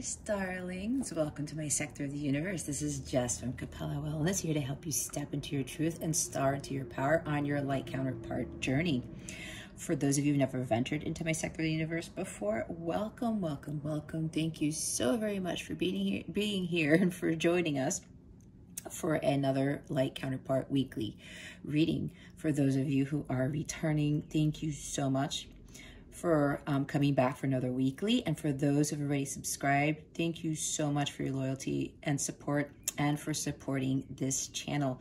universe, darlings. Welcome to my sector of the universe. This is Jess from Capella Wellness, here to help you step into your truth and star into your power on your light counterpart journey. For those of you who've never ventured into my sector of the universe before, welcome, welcome, welcome. Thank you so very much for being here and for joining us for another light counterpart weekly reading. For those of you who are returning, thank you so much for coming back for another weekly. And for those who have already subscribed, thank you so much for your loyalty and support and for supporting this channel.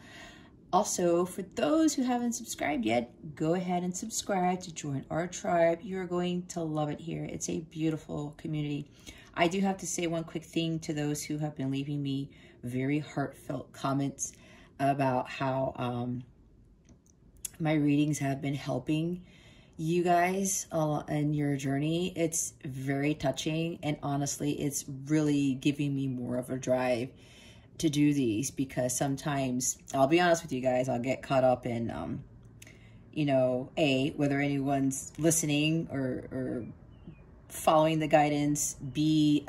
Also, for those who haven't subscribed yet, go ahead and subscribe to join our tribe. You're going to love it here. It's a beautiful community. I do have to say one quick thing to those who have been leaving me very heartfelt comments about how my readings have been helping you guys in your journey. It's very touching, and honestly, it's really giving me more of a drive to do these, because sometimes, I'll be honest with you guys, I'll get caught up in, you know, whether anyone's listening or following the guidance, B,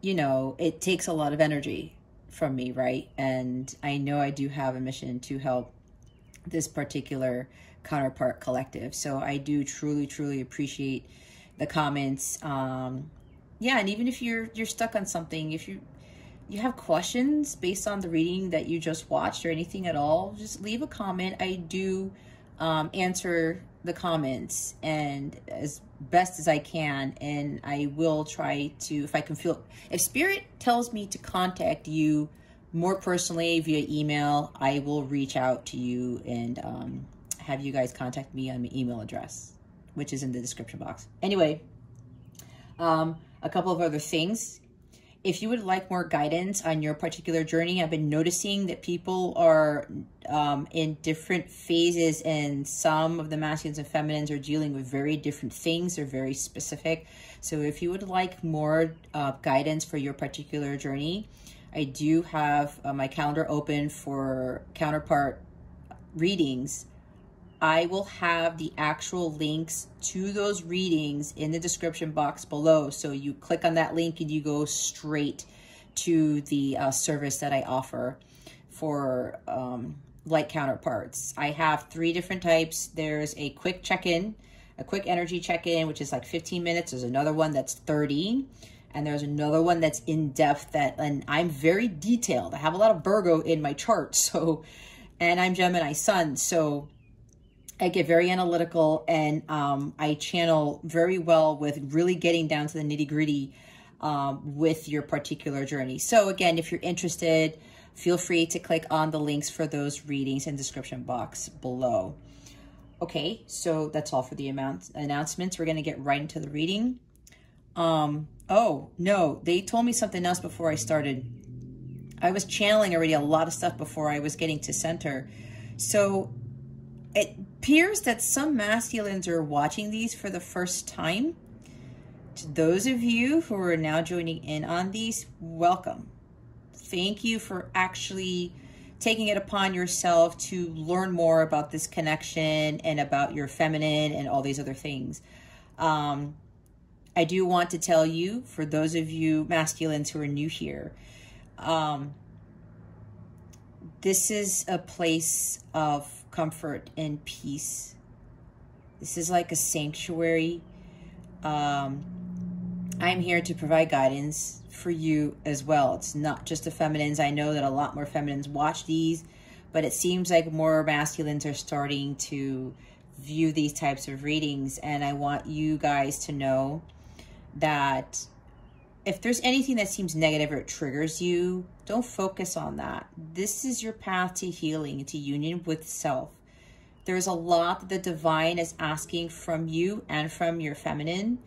you know, it takes a lot of energy from me, right? And I know I do have a mission to help this particular counterpart collective. So I do truly, truly appreciate the comments. Yeah, and even if you're stuck on something, if you have questions based on the reading that you just watched or anything at all, just leave a comment. I do answer the comments and as best as I can, and I will try to, if Spirit tells me to contact you more personally via email, I will reach out to you and have you guys contact me on my email address, which is in the description box. Anyway, a couple of other things. If you would like more guidance on your particular journey, I've been noticing that people are in different phases, and some of the masculines and feminines are dealing with very different things. They're very specific. So if you would like more guidance for your particular journey, I do have my calendar open for counterpart readings. I will have the actual links to those readings in the description box below. So you click on that link and you go straight to the service that I offer for light counterparts. I have 3 different types. There's a quick check-in, a quick energy check-in, which is like 15 minutes. There's another one that's 30. And there's another one that's in-depth, and I'm very detailed. I have a lot of Virgo in my chart, so, and I'm Gemini Sun, so I get very analytical, and I channel very well with really getting down to the nitty-gritty with your particular journey. So again, if you're interested, feel free to click on the links for those readings in the description box below. Okay, so that's all for the announcements. We're going to get right into the reading. Oh, no, they told me something else before I started. I was channeling already a lot of stuff before I was getting to center. So it appears that some masculines are watching these for the first time. To those of you who are now joining in on these, welcome. Thank you for actually taking it upon yourself to learn more about this connection and about your feminine and all these other things. I do want to tell you, for those of you masculines who are new here, this is a place of comfort and peace. This is like a sanctuary. I'm here to provide guidance for you as well. It's not just the feminines. I know that a lot more feminines watch these, but it seems like more masculines are starting to view these types of readings. And I want you guys to know that if there's anything that seems negative or it triggers you, don't focus on that. This is your path to healing, to union with self. There's a lot that the divine is asking from you and from your feminine,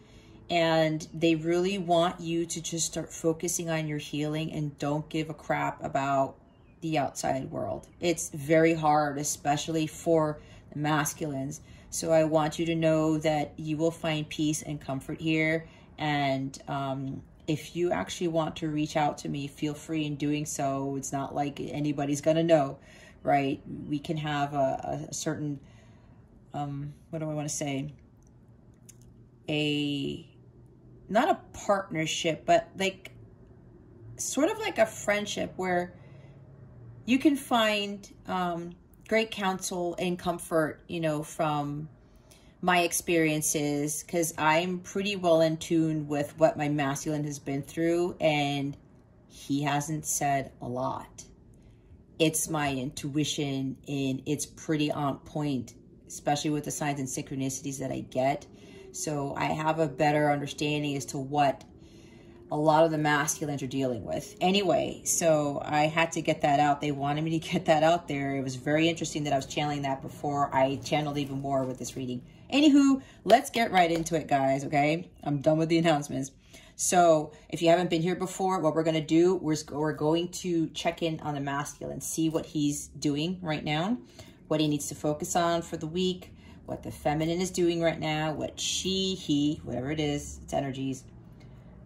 and they really want you to just start focusing on your healing and don't give a crap about the outside world. It's very hard, especially for the masculines. So I want you to know that you will find peace and comfort here. And if you actually want to reach out to me, feel free in doing so. It's not like anybody's going to know, right? We can have a certain, what do I want to say? not a partnership, but like sort of like a friendship where you can find great counsel and comfort, you know, from my experiences, because I'm pretty well in tune with what my masculine has been through, and he hasn't said a lot. It's my intuition, and it's pretty on point, especially with the signs and synchronicities that I get. So I have a better understanding as to what a lot of the masculines are dealing with. Anyway, so I had to get that out. They wanted me to get that out there. It was very interesting that I was channeling that before I channeled even more with this reading. Anywho, let's get right into it, guys, okay? I'm done with the announcements. So if you haven't been here before, what we're going to do, we're going to check in on the masculine, see what he's doing right now, what he needs to focus on for the week, what the feminine is doing right now, what she, he, whatever it is, it's energies,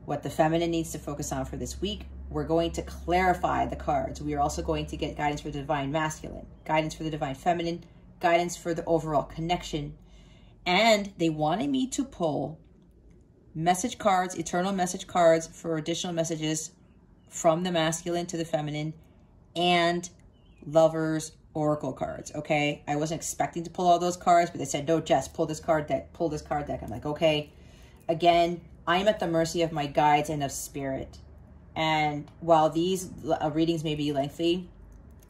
what the feminine needs to focus on for this week. We're going to clarify the cards. We are also going to get guidance for the divine masculine, guidance for the divine feminine, guidance for the overall connection. And they wanted me to pull message cards, eternal message cards for additional messages from the masculine to the feminine, and lovers oracle cards. Okay, I wasn't expecting to pull all those cards, but they said, no, Jess, pull this card deck, pull this card deck. I'm like, okay. Again, I'm at the mercy of my guides and of spirit. And while these readings may be lengthy,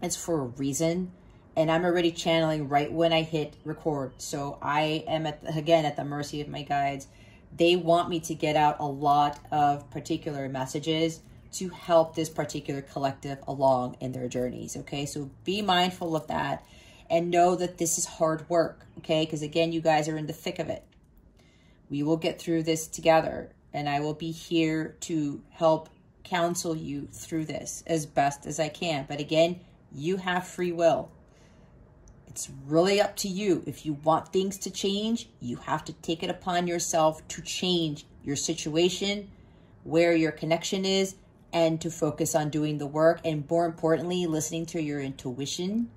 it's for a reason. And I'm already channeling right when I hit record. So I am, again, at the mercy of my guides. They want me to get out a lot of particular messages to help this particular collective along in their journeys, okay? So be mindful of that and know that this is hard work, okay? Because again, you guys are in the thick of it. We will get through this together, and I will be here to help counsel you through this as best as I can. But again, you have free will. It's really up to you. If you want things to change, you have to take it upon yourself to change your situation, where your connection is, and to focus on doing the work. And more importantly, listening to your intuition.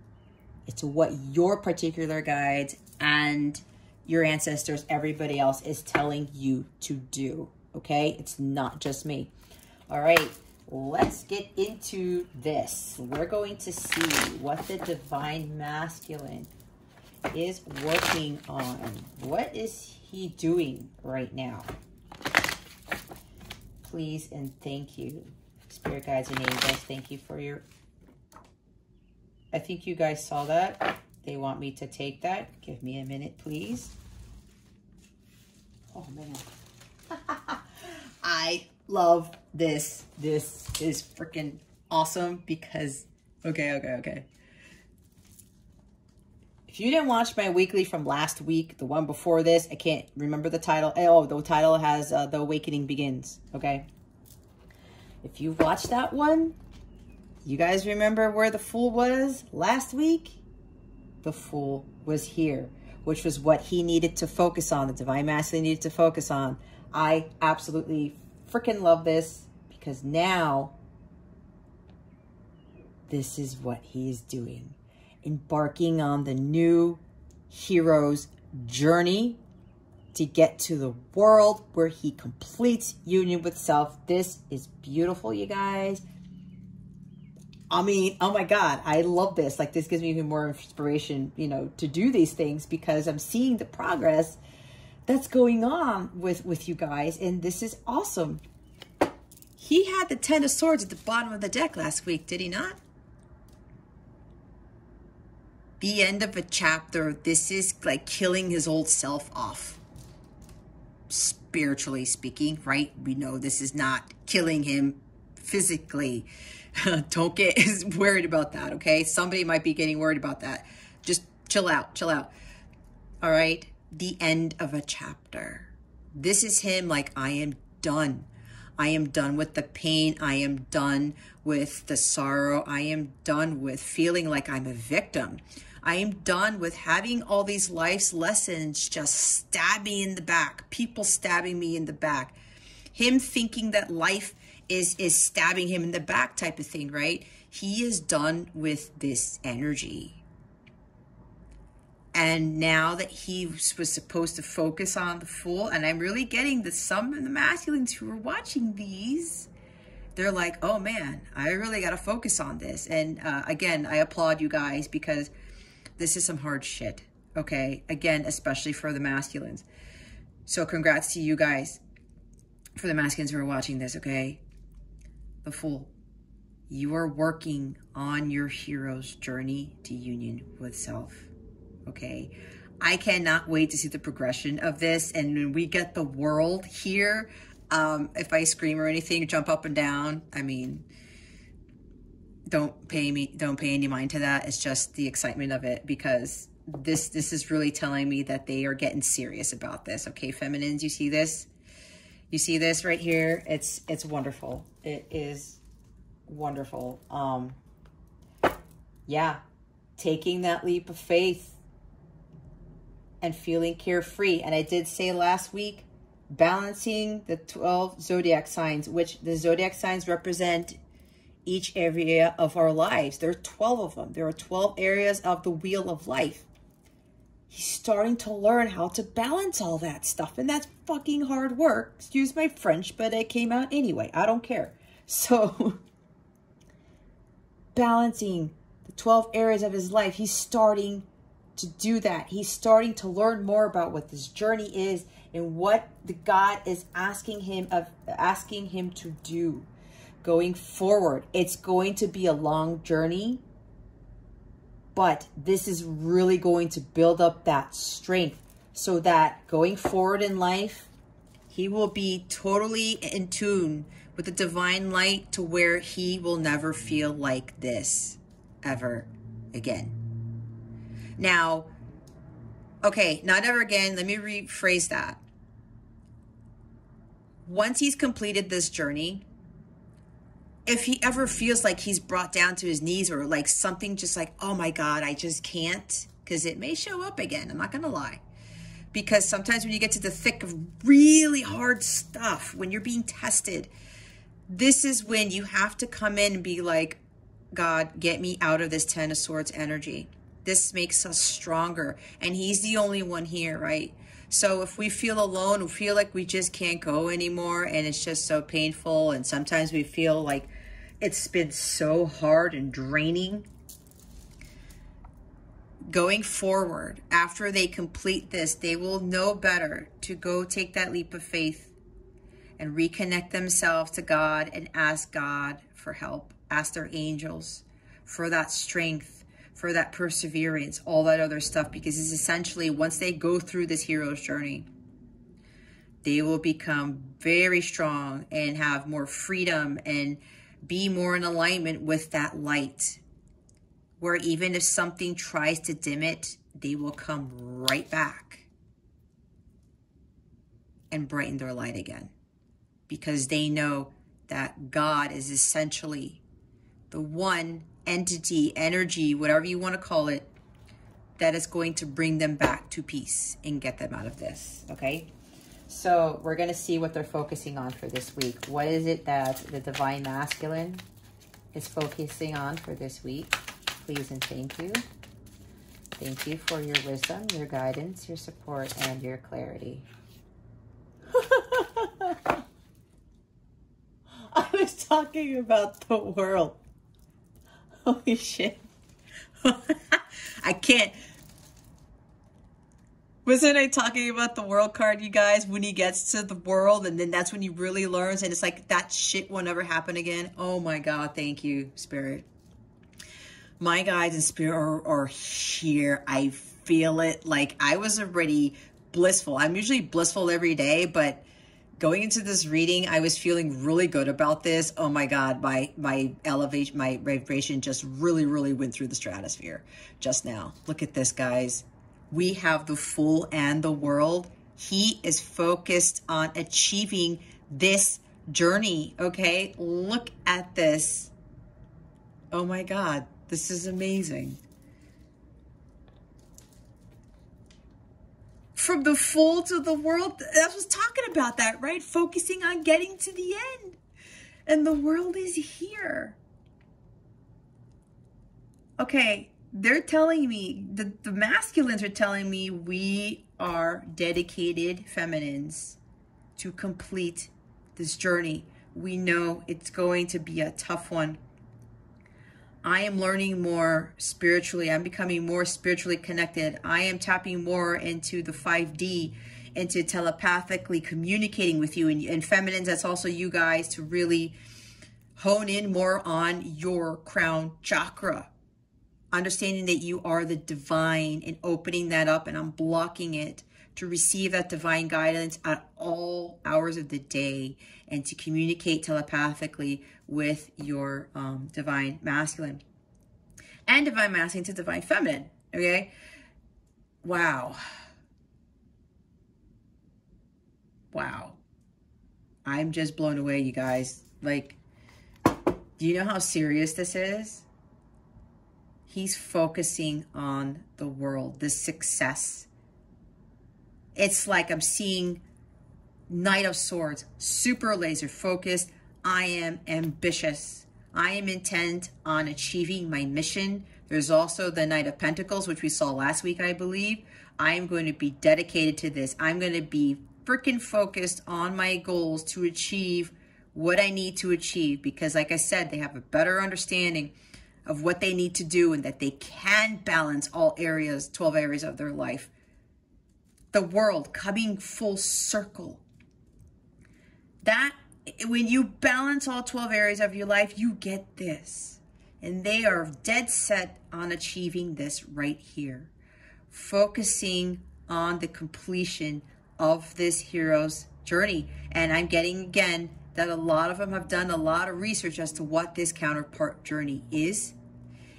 It's what your particular guides and your ancestors, everybody else is telling you to do, okay? It's not just me. All right, let's get into this. We're going to see what the divine masculine is working on. What is he doing right now? Please and thank you. Spirit guides and angels, thank you for your... I think you guys saw that. They want me to take that. Give me a minute, please. Oh, man. I love this. This is freaking awesome because... Okay. If you didn't watch my weekly from last week, the one before this, I can't remember the title. Oh, the title has The Awakening Begins, okay? If you watched that one, you guys remember where the Fool was last week? The Fool was here, which was what he needed to focus on, the divine masculine needed to focus on. I absolutely freaking love this because now this is what he is doing. Embarking on the new hero's journey to get to the world where he completes union with self. This is beautiful, you guys. I mean, oh my God, I love this. Like, this gives me even more inspiration, you know, to do these things because I'm seeing the progress that's going on with you guys. And this is awesome. He had the 10 of Swords at the bottom of the deck last week, did he not? The end of a chapter. This is like killing his old self off. Spiritually speaking, right? We know this is not killing him physically. Don't get worried about that, okay? Somebody might be getting worried about that. Just chill out, chill out. All right? The end of a chapter. This is him like, I am done. I am done with the pain. I am done with the sorrow. I am done with feeling like I'm a victim. I am done with having all these life's lessons just stab me in the back. People stabbing me in the back. Him thinking that life is stabbing him in the back type of thing, right? He is done with this energy. And now that he was supposed to focus on the Fool, and I'm really getting the some of the masculines who are watching these, they're like, oh man, I really got to focus on this. And again, I applaud you guys, because this is some hard shit. Okay. Again, especially for the masculines. So congrats to you guys, for the masculines who are watching this. Okay. The Fool, you are working on your hero's journey to union with self. Okay. I cannot wait to see the progression of this. And when we get the World here, if I scream or anything, jump up and down, I mean, don't pay any mind to that. It's just the excitement of it, because this is really telling me that they are getting serious about this. Okay, feminines, you see this? You see this right here? It's wonderful. It is wonderful. Yeah, taking that leap of faith and feeling carefree. And I did say last week, balancing the 12 zodiac signs, which the zodiac signs represent each area of our lives. There are 12 of them. There are 12 areas of the wheel of life. He's starting to learn how to balance all that stuff. And that's fucking hard work. Excuse my French, but it came out anyway. I don't care. So balancing the 12 areas of his life, he's starting to do that. He's starting to learn more about what this journey is and what the God is asking him to do going forward. It's going to be a long journey, but this is really going to build up that strength so that going forward in life, he will be totally in tune with the divine light, to where he will never feel like this ever again. Now, okay, not ever again. Let me rephrase that. Once he's completed this journey, if he ever feels like he's brought down to his knees, or like something just like, oh my God, I just can't, because it may show up again. I'm not going to lie. Because sometimes when you get to the thick of really hard stuff, when you're being tested, this is when you have to come in and be like, God, get me out of this 10 of Swords energy. This makes us stronger. And he's the only one here, right? So if we feel alone, we feel like we just can't go anymore, and it's just so painful, and sometimes we feel like it's been so hard and draining. Going forward, after they complete this, they will know better to go take that leap of faith and reconnect themselves to God and ask God for help. Ask their angels for that strength, for that perseverance, all that other stuff, because it's essentially, once they go through this hero's journey, they will become very strong and have more freedom and be more in alignment with that light, where even if something tries to dim it, they will come right back and brighten their light again, because they know that God is essentially the one entity, energy, whatever you want to call it, that is going to bring them back to peace and get them out of this. Okay, so we're going to see what they're focusing on for this week. What is it that the divine masculine is focusing on for this week? Please and thank you. Thank you for your wisdom, your guidance, your support, and your clarity. I was talking about the world. Holy shit. I can't. Wasn't I talking about the world card, you guys? When he gets to the world, and then that's when he really learns, and it's like that shit will never happen again. Oh my God, thank you, Spirit. My guides and Spirit are here. I feel it. Like, I was already blissful. I'm usually blissful every day, but going into this reading, I was feeling really good about this. Oh my God, my elevation, my vibration just really went through the stratosphere just now. Look at this, guys. We have the Fool and the World. He is focused on achieving this journey, okay? Look at this. Oh my God, this is amazing. From the Fool to the World, I was talking about that, right? Focusing on getting to the end. And the world is here. Okay, they're telling me, the masculines are telling me we are dedicated feminines to complete this journey. We know it's going to be a tough one. I am learning more spiritually. I'm becoming more spiritually connected. I am tapping more into the 5D, into telepathically communicating with you. And feminines, that's also you guys, to really hone in more on your crown chakra. Understanding that you are the divine and opening that up and unblocking it to receive that divine guidance at all hours of the day and to communicate telepathically with your divine masculine and divine masculine to divine feminine. Okay. Wow. Wow. I'm just blown away, you guys. Like, do you know how serious this is? He's focusing on the world, the success. It's like I'm seeing Knight of Swords, super laser focused. I am ambitious. I am intent on achieving my mission. There's also the Knight of Pentacles, which we saw last week, I believe. I am going to be dedicated to this. I'm going to be freaking focused on my goals to achieve what I need to achieve. Because like I said, they have a better understanding of what they need to do and that they can balance all areas, 12 areas of their life. The world coming full circle. That, when you balance all 12 areas of your life, you get this. And they are dead set on achieving this right here. Focusing on the completion of this hero's journey. And I'm getting, again, that a lot of them have done a lot of research as to what this counterpart journey is.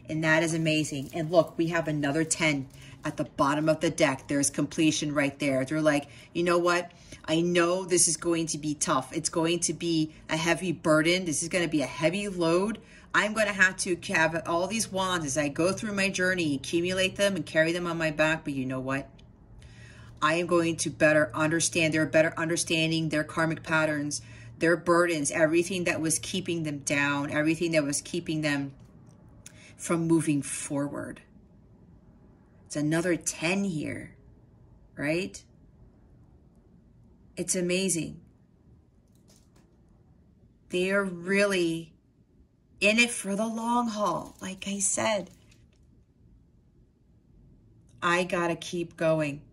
And that is amazing. And look, we have another 10 at the bottom of the deck. There's completion right there. They're like, you know what? I know this is going to be tough. It's going to be a heavy burden. This is going to be a heavy load. I'm going to have all these wands as I go through my journey, accumulate them and carry them on my back. But you know what? I am going to better understand. They're better understanding their karmic patterns, their burdens, everything that was keeping them down, everything that was keeping them from moving forward. It's another 10 here, right? It's amazing. They are really in it for the long haul. Like I said, I gotta keep going.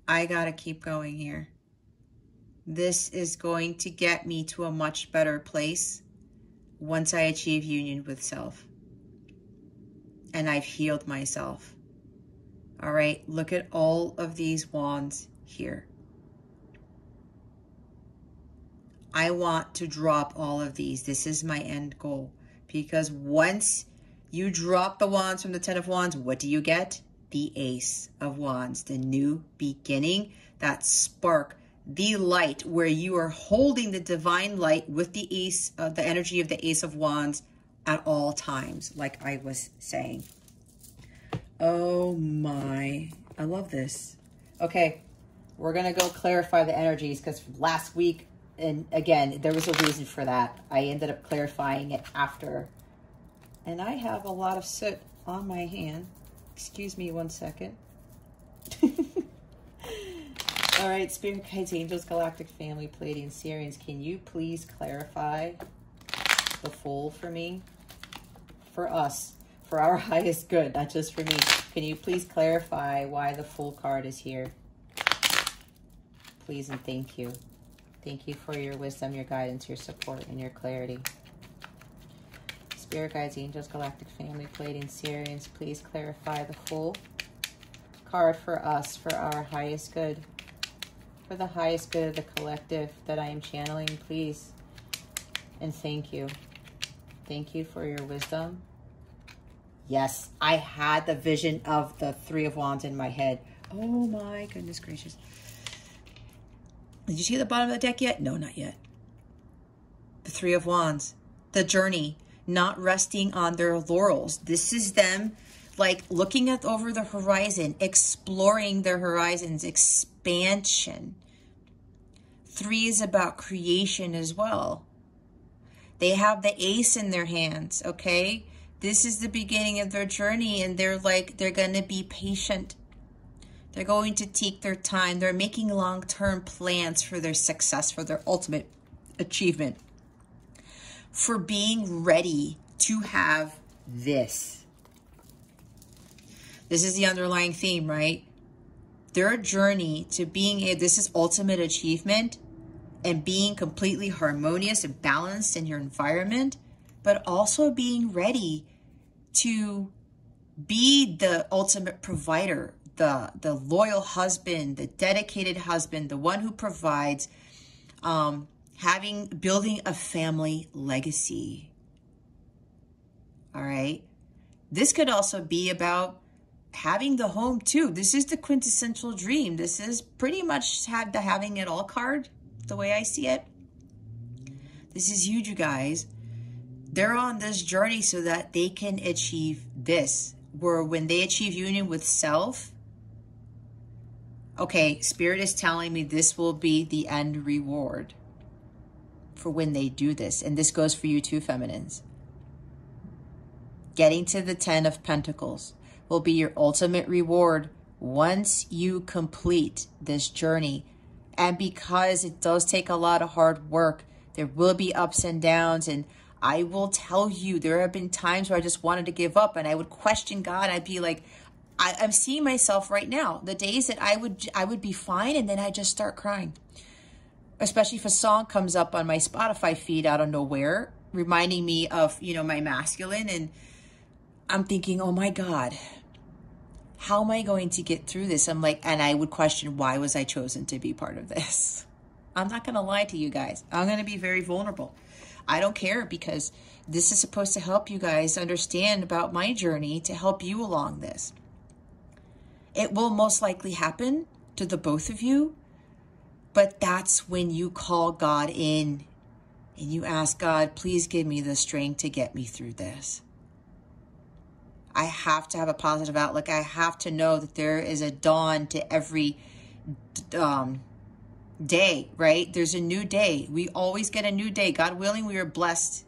I gotta keep going here. This is going to get me to a much better place once I achieve union with self. And I've healed myself. All right, look at all of these wands here. I want to drop all of these. This is my end goal. Because once you drop the wands from the 10 of wands, what do you get? The Ace of Wands, the new beginning, that spark, the light, where you are holding the divine light with the ace, the energy of the Ace of Wands at all times, like I was saying. Oh my, I love this. Okay, we're gonna go clarify the energies because last week, and again, there was a reason for that. I ended up clarifying it after. And I have a lot of soot on my hand. Excuse me 1 second. All right, Spirit Guides, Angels, Galactic Family, Pleiadians, Sirians, can you please clarify the Fool for me? For us, for our highest good, not just for me. Can you please clarify why the Fool card is here? Please and thank you. Thank you for your wisdom, your guidance, your support, and your clarity. Spirit Guides, Angels, Galactic Family, Pleiadians, Sirians, please clarify the Fool card for us, for our highest good. For the highest good of the collective that I am channeling, please. And thank you. Thank you for your wisdom. Yes, I had the vision of the 3 of Wands in my head. Oh my goodness gracious. Did you see the bottom of the deck yet? No, not yet. The 3 of Wands. The journey. Not resting on their laurels. This is them like looking at over the horizon, exploring their horizons, expansion. 3 is about creation as well. They have the Ace in their hands, okay? This is the beginning of their journey, and they're going to be patient. They're going to take their time. They're making long-term plans for their success, for their ultimate achievement, for being ready to have this. This is the underlying theme, right? Their journey to being this is ultimate achievement and being completely harmonious and balanced in your environment, but also being ready to be the ultimate provider, the loyal husband, the dedicated husband, the one who provides, building a family legacy. All right. This could also be about having the home too. This is the quintessential dream. This is pretty much the having it all card, the way I see it. This is huge, you guys. They're on this journey so that they can achieve this, where when they achieve union with self, okay, Spirit is telling me this will be the end reward for when they do this. And this goes for you too, feminines. Getting to the 10 of Pentacles will be your ultimate reward once you complete this journey. And because it does take a lot of hard work, there will be ups and downs. And I will tell you, there have been times where I just wanted to give up and I would question God. I'd be like, I'm seeing myself right now. The days that I would be fine, and then I just start crying. Especially if a song comes up on my Spotify feed out of nowhere, reminding me of, my masculine. And I'm thinking, oh my God, how am I going to get through this? And I would question, why was I chosen to be part of this? I'm not going to lie to you guys. I'm going to be very vulnerable. I don't care, because this is supposed to help you guys understand about my journey, to help you along this. It will most likely happen to the both of you, but that's when you call God in and you ask God, please give me the strength to get me through this. I have to have a positive outlook. I have to know that there is a dawn to every day, right? There's a new day. We always get a new day. God willing, we are blessed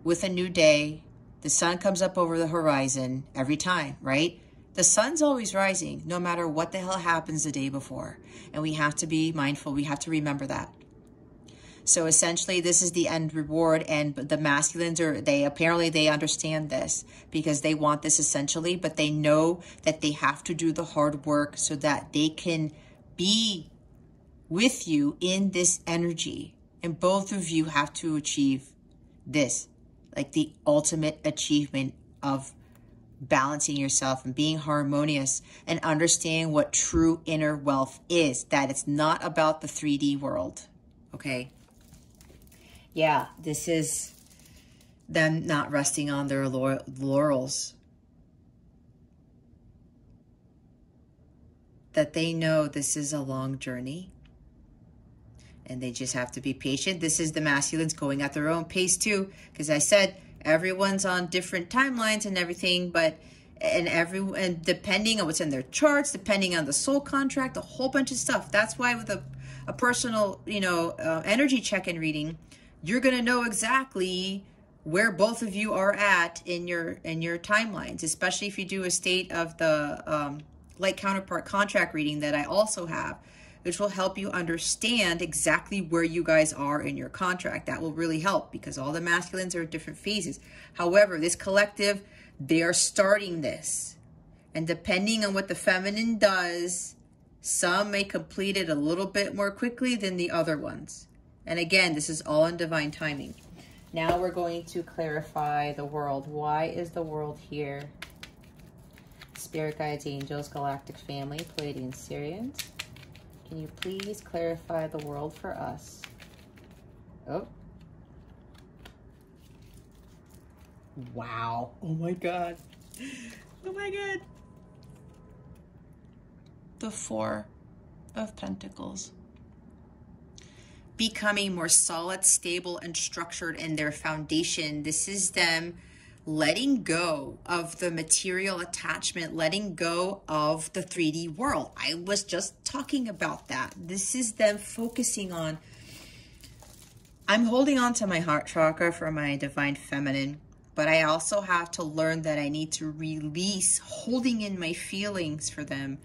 with a new day. The sun comes up over the horizon every time, right? The sun's always rising, no matter what the hell happens the day before. And we have to be mindful. We have to remember that. So essentially, this is the end reward. And the masculines they understand this, because they want this essentially, but they know that they have to do the hard work so that they can be with you in this energy. And both of you have to achieve this, like the ultimate achievement of balancing yourself and being harmonious and understanding what true inner wealth is, that it's not about the 3D world. Okay. Yeah, this is them not resting on their laurels. That they know this is a long journey and they just have to be patient. This is the masculines going at their own pace too, because I said everyone's on different timelines and everything, and depending on what's in their charts, depending on the soul contract, a whole bunch of stuff. That's why with a personal, energy check-in reading, you're going to know exactly where both of you are at in your timelines, especially if you do a state of the light counterpart contract reading that I also have, which will help you understand exactly where you guys are in your contract. That will really help, because all the masculines are at different phases. However, this collective, they are starting this. And depending on what the feminine does, some may complete it a little bit more quickly than the other ones. And again, this is all in divine timing. Now we're going to clarify the world. Why is the world here? Spirit guides, angels, galactic family, Pleiadian Syrians. Can you please clarify the world for us? Oh. Wow. Oh my God. Oh my God. The Four of Pentacles. Becoming more solid, stable, and structured in their foundation. This is them letting go of the material attachment, letting go of the 3D world. I was just talking about that. This is them focusing on, I'm holding on to my heart chakra for my divine feminine. but I also have to learn that I need to release holding in my feelings for them.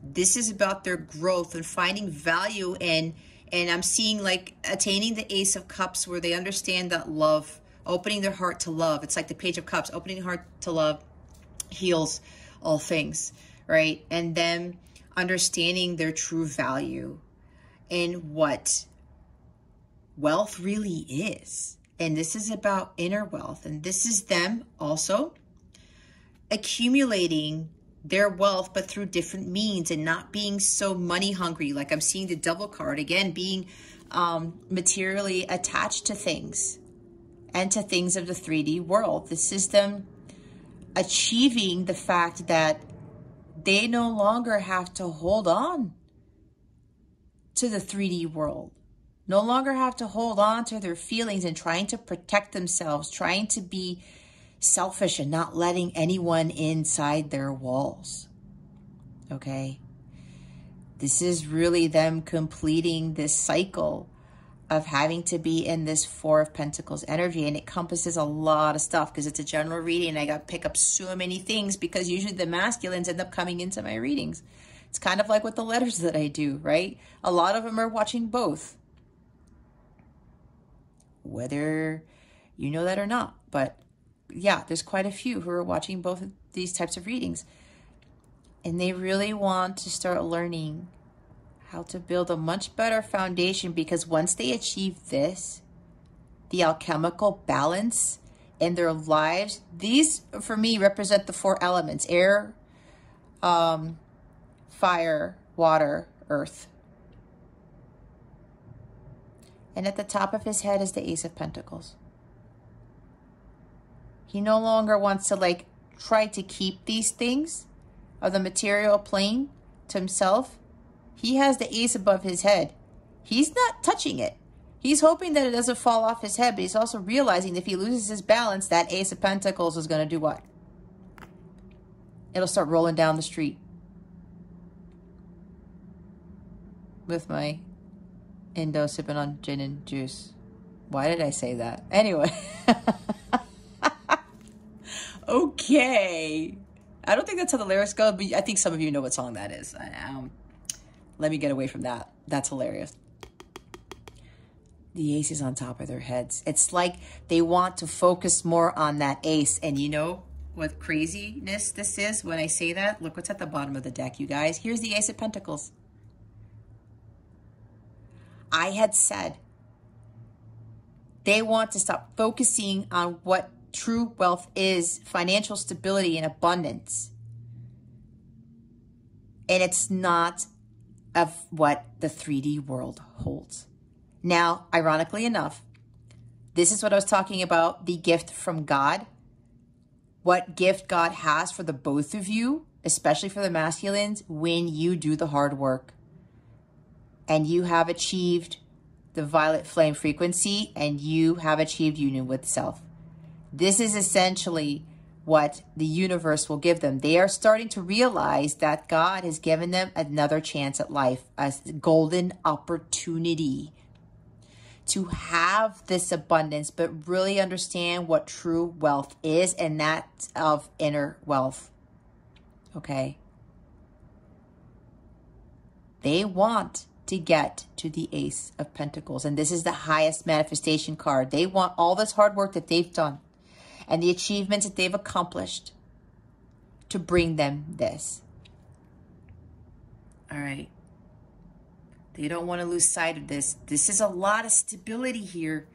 This is about their growth and finding value in, and I'm seeing like attaining the Ace of Cups, where they understand that love, opening their heart to love. It's like the Page of Cups, opening the heart to love heals all things, right? And them understanding their true value and what wealth really is. And this is about inner wealth. And this is them also accumulating their wealth, but through different means, and not being so money hungry. Like I'm seeing the Devil card again, being materially attached to things and to things of the 3D world. This is them achieving the fact that they no longer have to hold on to the 3D world, no longer have to hold on to their feelings and trying to protect themselves, trying to be selfish and not letting anyone inside their walls. Okay? This is really them completing this cycle of having to be in this Four of Pentacles energy, and it encompasses a lot of stuff because it's a general reading and I got to pick up so many things because usually the masculines end up coming into my readings. It's kind of like with the letters that I do, right? A lot of them are watching both, whether you know that or not. But yeah, there's quite a few who are watching both of these types of readings, and they really want to start learning how to build a much better foundation, because once they achieve this, the alchemical balance in their lives, these for me represent the 4 elements: air, fire, water, earth. And at the top of his head is the Ace of Pentacles. He no longer wants to like try to keep these things of the material plane to himself. He has the ace above his head. He's not touching it. He's hoping that it doesn't fall off his head, but he's also realizing if he loses his balance, that Ace of Pentacles is going to do what? It'll start rolling down the street. With my Indo sipping on gin and juice. Why did I say that? Anyway. Okay. I don't think that's how the lyrics go, but I think some of you know what song that is. Let me get away from that. That's hilarious. The ace is on top of their heads. It's like they want to focus more on that ace. And you know what craziness this is when I say that? Look what's at the bottom of the deck, you guys. Here's the Ace of Pentacles. I had said they want to stop focusing on what true wealth is, financial stability and abundance. And it's not of what the 3D world holds. Now, ironically enough, this is what I was talking about, the gift from God. What gift God has for the both of you, especially for the masculines, when you do the hard work. And you have achieved the violet flame frequency, and you have achieved union with self. This is essentially what the universe will give them. They are starting to realize that God has given them another chance at life, a golden opportunity to have this abundance, but really understand what true wealth is, and that's of inner wealth. Okay? They want to get to the Ace of Pentacles, and this is the highest manifestation card. They want all this hard work that they've done and the achievements that they've accomplished to bring them this. All right. They don't want to lose sight of this. This is a lot of stability here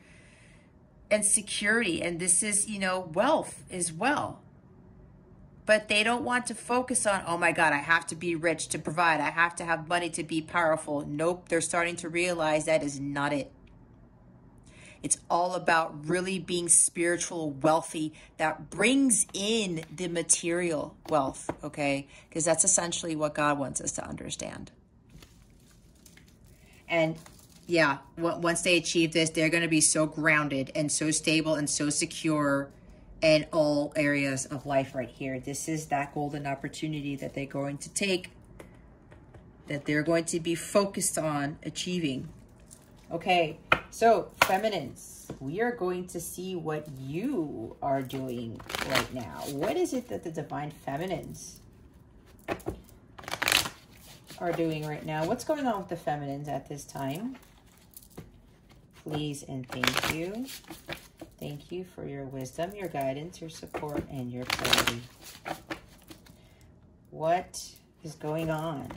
and security. And this is, you know, wealth as well. But they don't want to focus on, oh my God, I have to be rich to provide. I have to have money to be powerful. Nope. They're starting to realize that is not it. It's all about really being spiritual, wealthy, that brings in the material wealth, okay? Because that's essentially what God wants us to understand. And yeah, once they achieve this, they're going to be so grounded and so stable and so secure in all areas of life right here. This is that golden opportunity that they're going to take, that they're going to be focused on achieving. Okay, so feminines, we are going to see what you are doing right now. What is it that the Divine Feminines are doing right now? What's going on with the feminines at this time? Please and thank you. Thank you for your wisdom, your guidance, your support, and your clarity. What is going on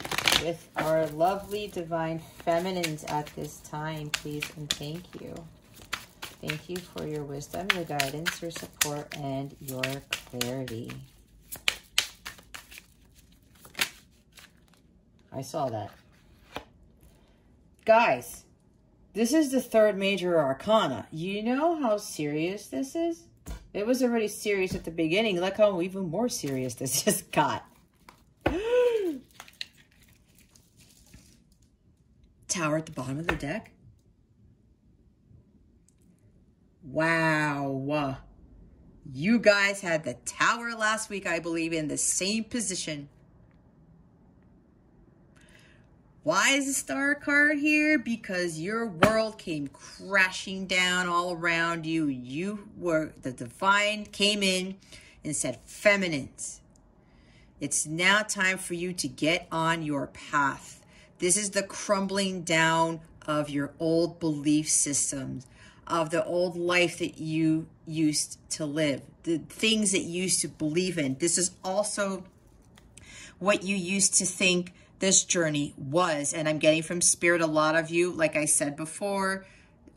with our lovely Divine Feminines at this time? Please and thank you. Thank you for your wisdom, your guidance, your support, and your clarity. I saw that. Guys, this is the third major arcana. You know how serious this is? It was already serious at the beginning. Look how even more serious this just got. Tower at the bottom of the deck. Wow. You guys had the Tower last week, I believe, in the same position. Why is the Star card here? Because your world came crashing down all around you. The Divine came in and said, feminines, it's now time for you to get on your path. This is the crumbling down of your old belief systems, of the old life that you used to live, the things that you used to believe in. This is also what you used to think this journey was. And I'm getting from Spirit, a lot of you, like I said before,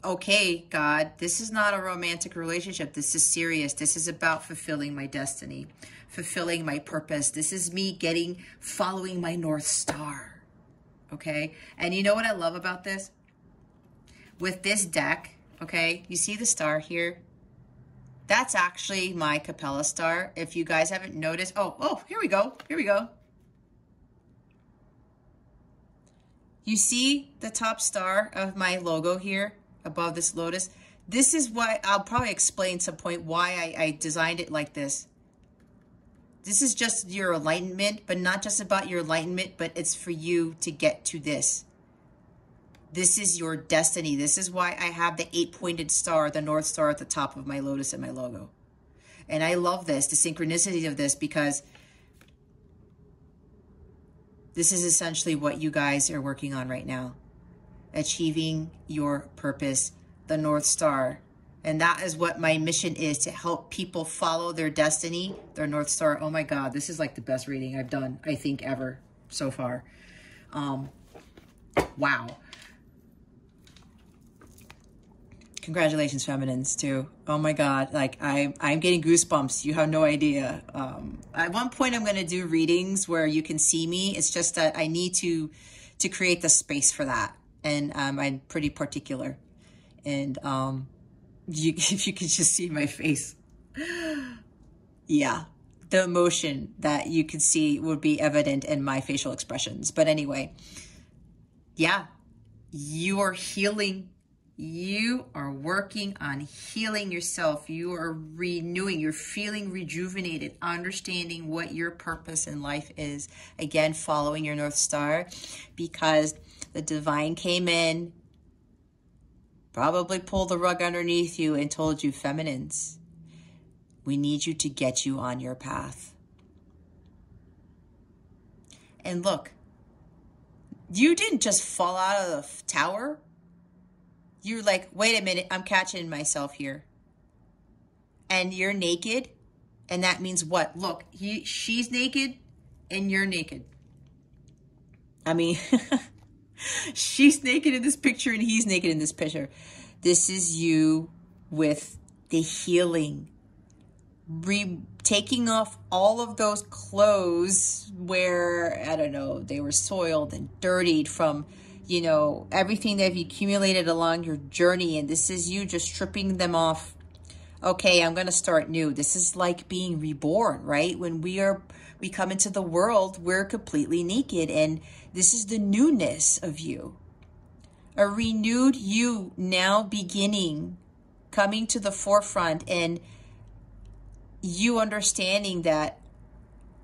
okay, God, this is not a romantic relationship. This is serious. This is about fulfilling my destiny, fulfilling my purpose. This is me following my North Star. Okay. And you know what I love about this? With this deck, okay, you see the star here? That's actually my Capella star. If you guys haven't noticed, oh, here we go. Here we go. You see the top star of my logo here above this lotus? This is why I'll probably explain some point why I designed it like this. This is just your enlightenment, but not just about your enlightenment, but it's for you to get to this. This is your destiny. This is why I have the 8-pointed star, the North Star at the top of my lotus in my logo. And I love this, the synchronicity of this, because this is essentially what you guys are working on right now. Achieving your purpose, the North Star. And that is what my mission is, to help people follow their destiny, their North Star. Oh my God, this is like the best reading I've done, I think, ever so far. Wow. Congratulations, feminines, too. Oh my God, like I'm getting goosebumps. You have no idea. At one point, I'm going to do readings where you can see me. It's just that I need to create the space for that, and I'm pretty particular. And if you could just see my face, yeah, the emotion that you could see would be evident in my facial expressions. But anyway, yeah, you are healing. You are working on healing yourself. You are renewing. You're feeling rejuvenated, understanding what your purpose in life is. Again, following your North Star, because the Divine came in, probably pulled the rug underneath you and told you, feminines, we need you to get you on your path. And look, you didn't just fall out of the tower. You're like, wait a minute, I'm catching myself here. And you're naked. And that means what? Look, she's naked and you're naked. I mean, she's naked in this picture and he's naked in this picture. This is you with the healing. Taking off all of those clothes where, I don't know, they were soiled and dirtied from, you know, everything that you've accumulated along your journey. And this is you just stripping them off. Okay, I'm going to start new. This is like being reborn, right? When we come into the world, we're completely naked. And this is the newness of you. A renewed you now beginning, coming to the forefront, and you understanding that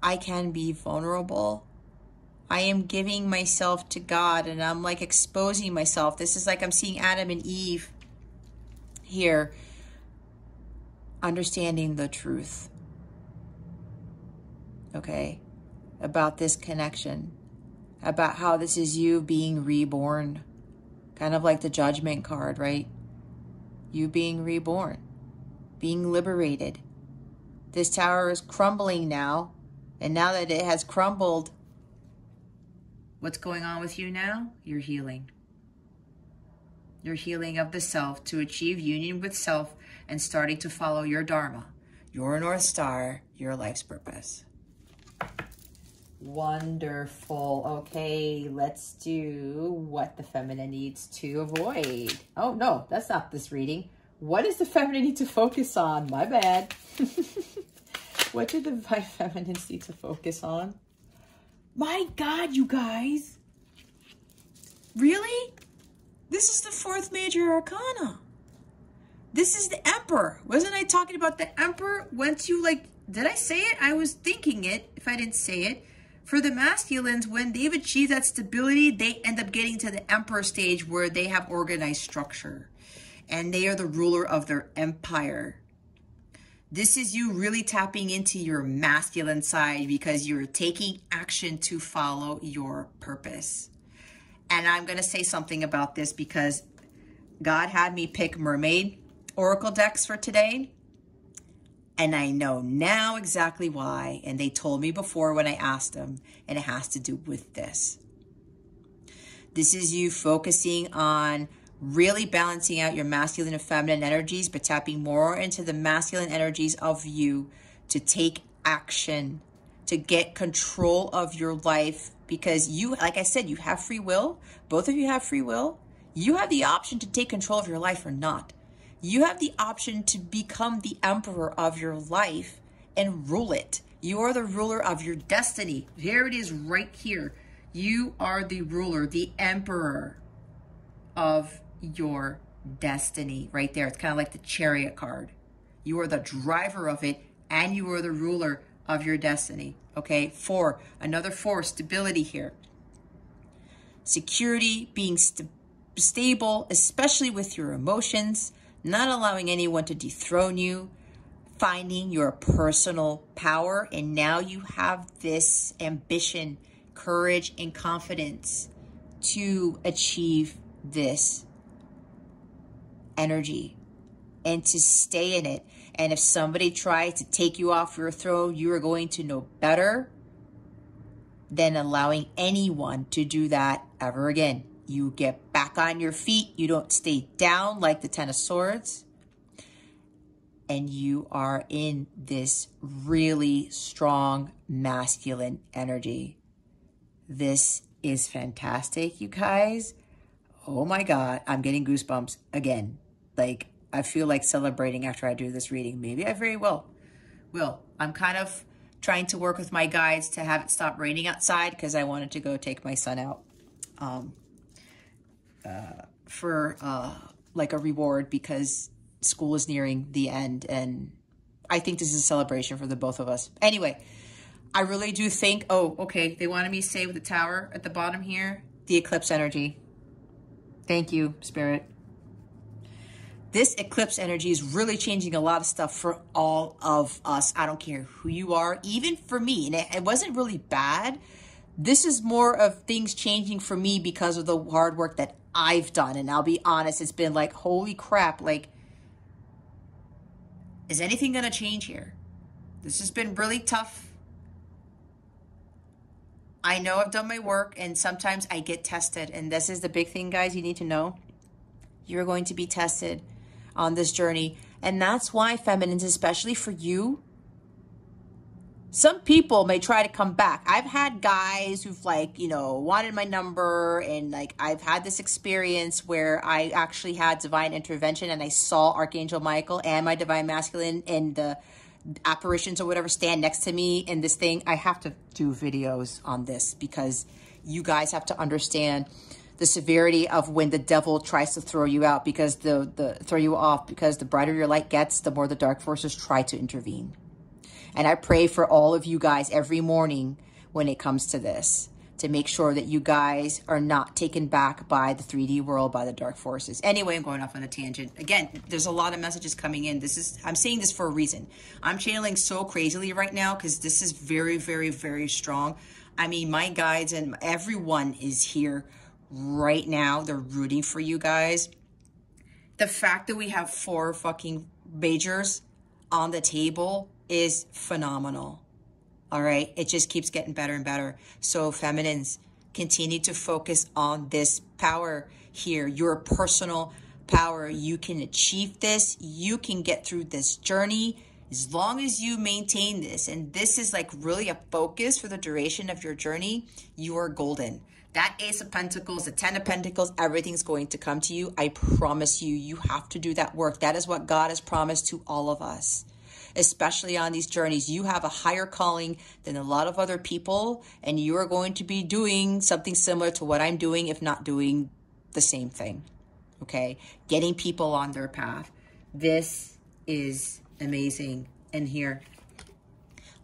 I can be vulnerable. I am giving myself to God, and I'm like exposing myself. This is like I'm seeing Adam and Eve here, understanding the truth, okay, about this connection, about how this is you being reborn, kind of like the Judgment card, right? You being reborn, being liberated. This tower is crumbling now, and now that it has crumbled, what's going on with you now? You're healing. You're healing of the self to achieve union with self and starting to follow your Dharma, your North Star, your life's purpose. Wonderful. Okay, let's do what the feminine needs to avoid. Oh, no, that's not this reading. What does the feminine need to focus on? My bad. What do the feminines need to focus on? My God, you guys. Really? This is the 4th major arcana. This is the Emperor. Wasn't I talking about the Emperor? Once you did I say it? I was thinking it, if I didn't say it. For the masculines, when they've achieved that stability, they end up getting to the Emperor stage where they have organized structure. And they are the ruler of their empire. This is you really tapping into your masculine side because you're taking action to follow your purpose. And I'm going to say something about this because God had me pick mermaid oracle decks for today. And I know now exactly why. And they told me before when I asked them. And it has to do with this. This is you focusing on really balancing out your masculine and feminine energies, but tapping more into the masculine energies of you to take action, to get control of your life. Because you, like I said, you have free will. Both of you have free will. You have the option to take control of your life or not. You have the option to become the emperor of your life and rule it. You are the ruler of your destiny. Here it is right here. You are the ruler, the emperor of your destiny right there. It's kind of like the Chariot card. You are the driver of it and you are the ruler of your destiny. Okay, 4, another 4, stability here. Security, being stable, especially with your emotions, not allowing anyone to dethrone you, finding your personal power. And now you have this ambition, courage, and confidence to achieve this energy and to stay in it. And if somebody tries to take you off your throne, you are going to know better than allowing anyone to do that ever again. You get back on your feet. You don't stay down like the 10 of Swords. And you are in this really strong masculine energy. This is fantastic, you guys. Oh my God, I'm getting goosebumps again. Like, I feel like celebrating after I do this reading. Maybe I very well will. I'm kind of trying to work with my guides to have it stop raining outside because I wanted to go take my son out for like a reward because school is nearing the end. And I think this is a celebration for the both of us. Anyway, I really do think, oh, okay, they wanted me to say with the tower at the bottom here, the eclipse energy. Thank you, Spirit. This eclipse energy is really changing a lot of stuff for all of us. I don't care who you are, even for me. And it wasn't really bad. This is more of things changing for me because of the hard work that I've done. And I'll be honest, it's been like, holy crap, like, is anything going to change here? This has been really tough. I know I've done my work and sometimes I get tested. And this is the big thing, guys, you need to know. You're going to be tested on this journey. And that's why, feminines, especially for you, some people may try to come back. I've had guys who've like, you know, wanted my number, and like I've had this experience where I actually had divine intervention and I saw Archangel Michael and my divine masculine and the apparitions or whatever stand next to me in this thing. I have to do videos on this because you guys have to understand the severity of when the devil tries to throw you out, because throw you off, because the brighter your light gets, the more the dark forces try to intervene. And I pray for all of you guys every morning when it comes to this, to make sure that you guys are not taken back by the 3D world, by the dark forces. Anyway, I'm going off on a tangent. Again, there's a lot of messages coming in. I'm saying this for a reason. I'm channeling so crazily right now because this is very, very, very strong. I mean, my guides and everyone is here right now. They're rooting for you guys. The fact that we have 4 fucking majors on the table is phenomenal. All right. It just keeps getting better and better. So feminines, continue to focus on this power here, your personal power. You can achieve this. You can get through this journey as long as you maintain this. And this is like really a focus for the duration of your journey. You are golden. That Ace of Pentacles, the 10 of Pentacles, everything's going to come to you. I promise you, you have to do that work. That is what God has promised to all of us. Especially on these journeys, you have a higher calling than a lot of other people, and you are going to be doing something similar to what I'm doing, if not doing the same thing. Okay, getting people on their path. This is amazing. And here,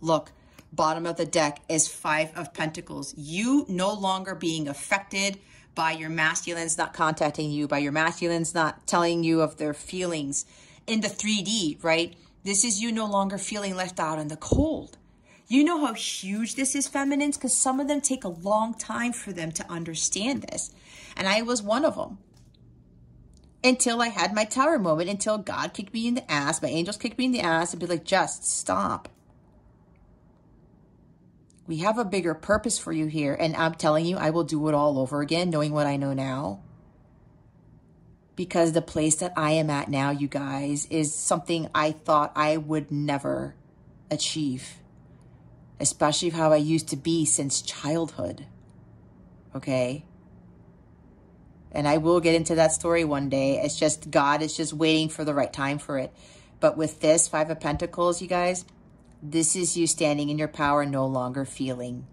look, bottom of the deck is 5 of Pentacles. You no longer being affected by your masculines not contacting you, by your masculines not telling you of their feelings in the 3D, right? This is you no longer feeling left out in the cold. You know how huge this is, feminines, because some of them take a long time for them to understand this. And I was one of them. Until I had my tower moment, until God kicked me in the ass, my angels kicked me in the ass and be like, just stop. We have a bigger purpose for you here. And I'm telling you, I will do it all over again, knowing what I know now. Because the place that I am at now, you guys, is something I thought I would never achieve. Especially how I used to be since childhood. Okay? And I will get into that story one day. It's just God is just waiting for the right time for it. But with this 5 of Pentacles, you guys, this is you standing in your power, no longer feeling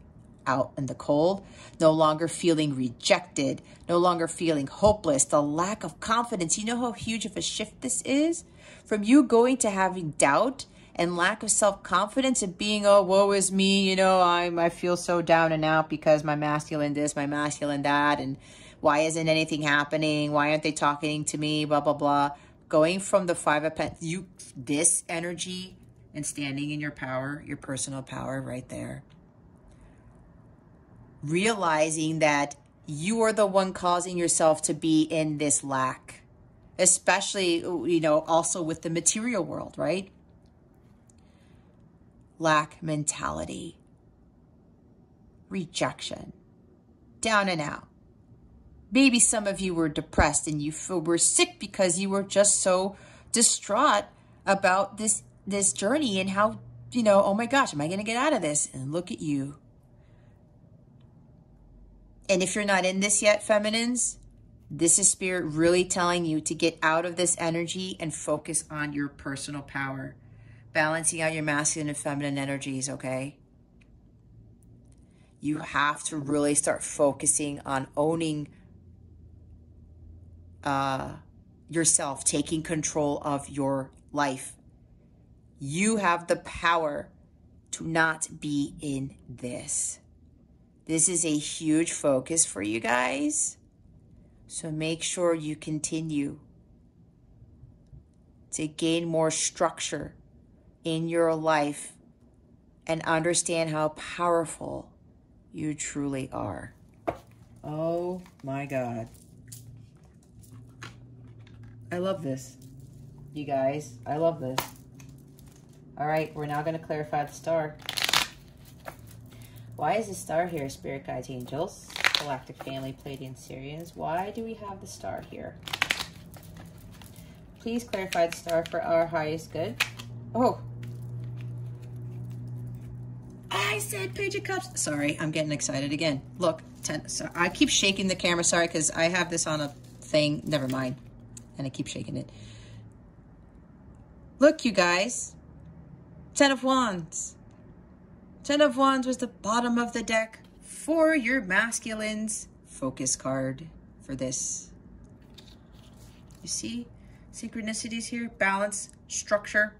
out in the cold, no longer feeling rejected, no longer feeling hopeless, the lack of confidence. You know how huge of a shift this is? From you going to having doubt and lack of self-confidence and being, oh, woe is me, you know, I feel so down and out because my masculine this, my masculine that, and why isn't anything happening? Why aren't they talking to me? Blah, blah, blah. Going from the 5 of Pentacles, this energy and standing in your power, your personal power right there. Realizing that you are the one causing yourself to be in this lack, especially, you know, also with the material world, right? Lack mentality, rejection, down and out. Maybe some of you were depressed and you were sick because you were just so distraught about this journey and how, you know, oh my gosh, am I going to get out of this? And look at you. And if you're not in this yet, feminines, this is Spirit really telling you to get out of this energy and focus on your personal power. Balancing out your masculine and feminine energies, okay? You have to really start focusing on owning yourself, taking control of your life. You have the power to not be in this. This is a huge focus for you guys. So make sure you continue to gain more structure in your life and understand how powerful you truly are. Oh my God. I love this. You guys, I love this. All right, we're now going to clarify the star. Why is the star here, Spirit Guides, Angels, Galactic Family, Pleiadian, Sirians? Why do we have the star here? Please clarify the star for our highest good. Oh. I said Page of Cups. Sorry, I'm getting excited again. Look, I keep shaking the camera. Sorry, because I have this on a thing. Never mind. And I keep shaking it. Look, you guys. 10 of Wands. 10 of Wands was the bottom of the deck for your masculines. Focus card for this. You see synchronicities here? Balance, structure,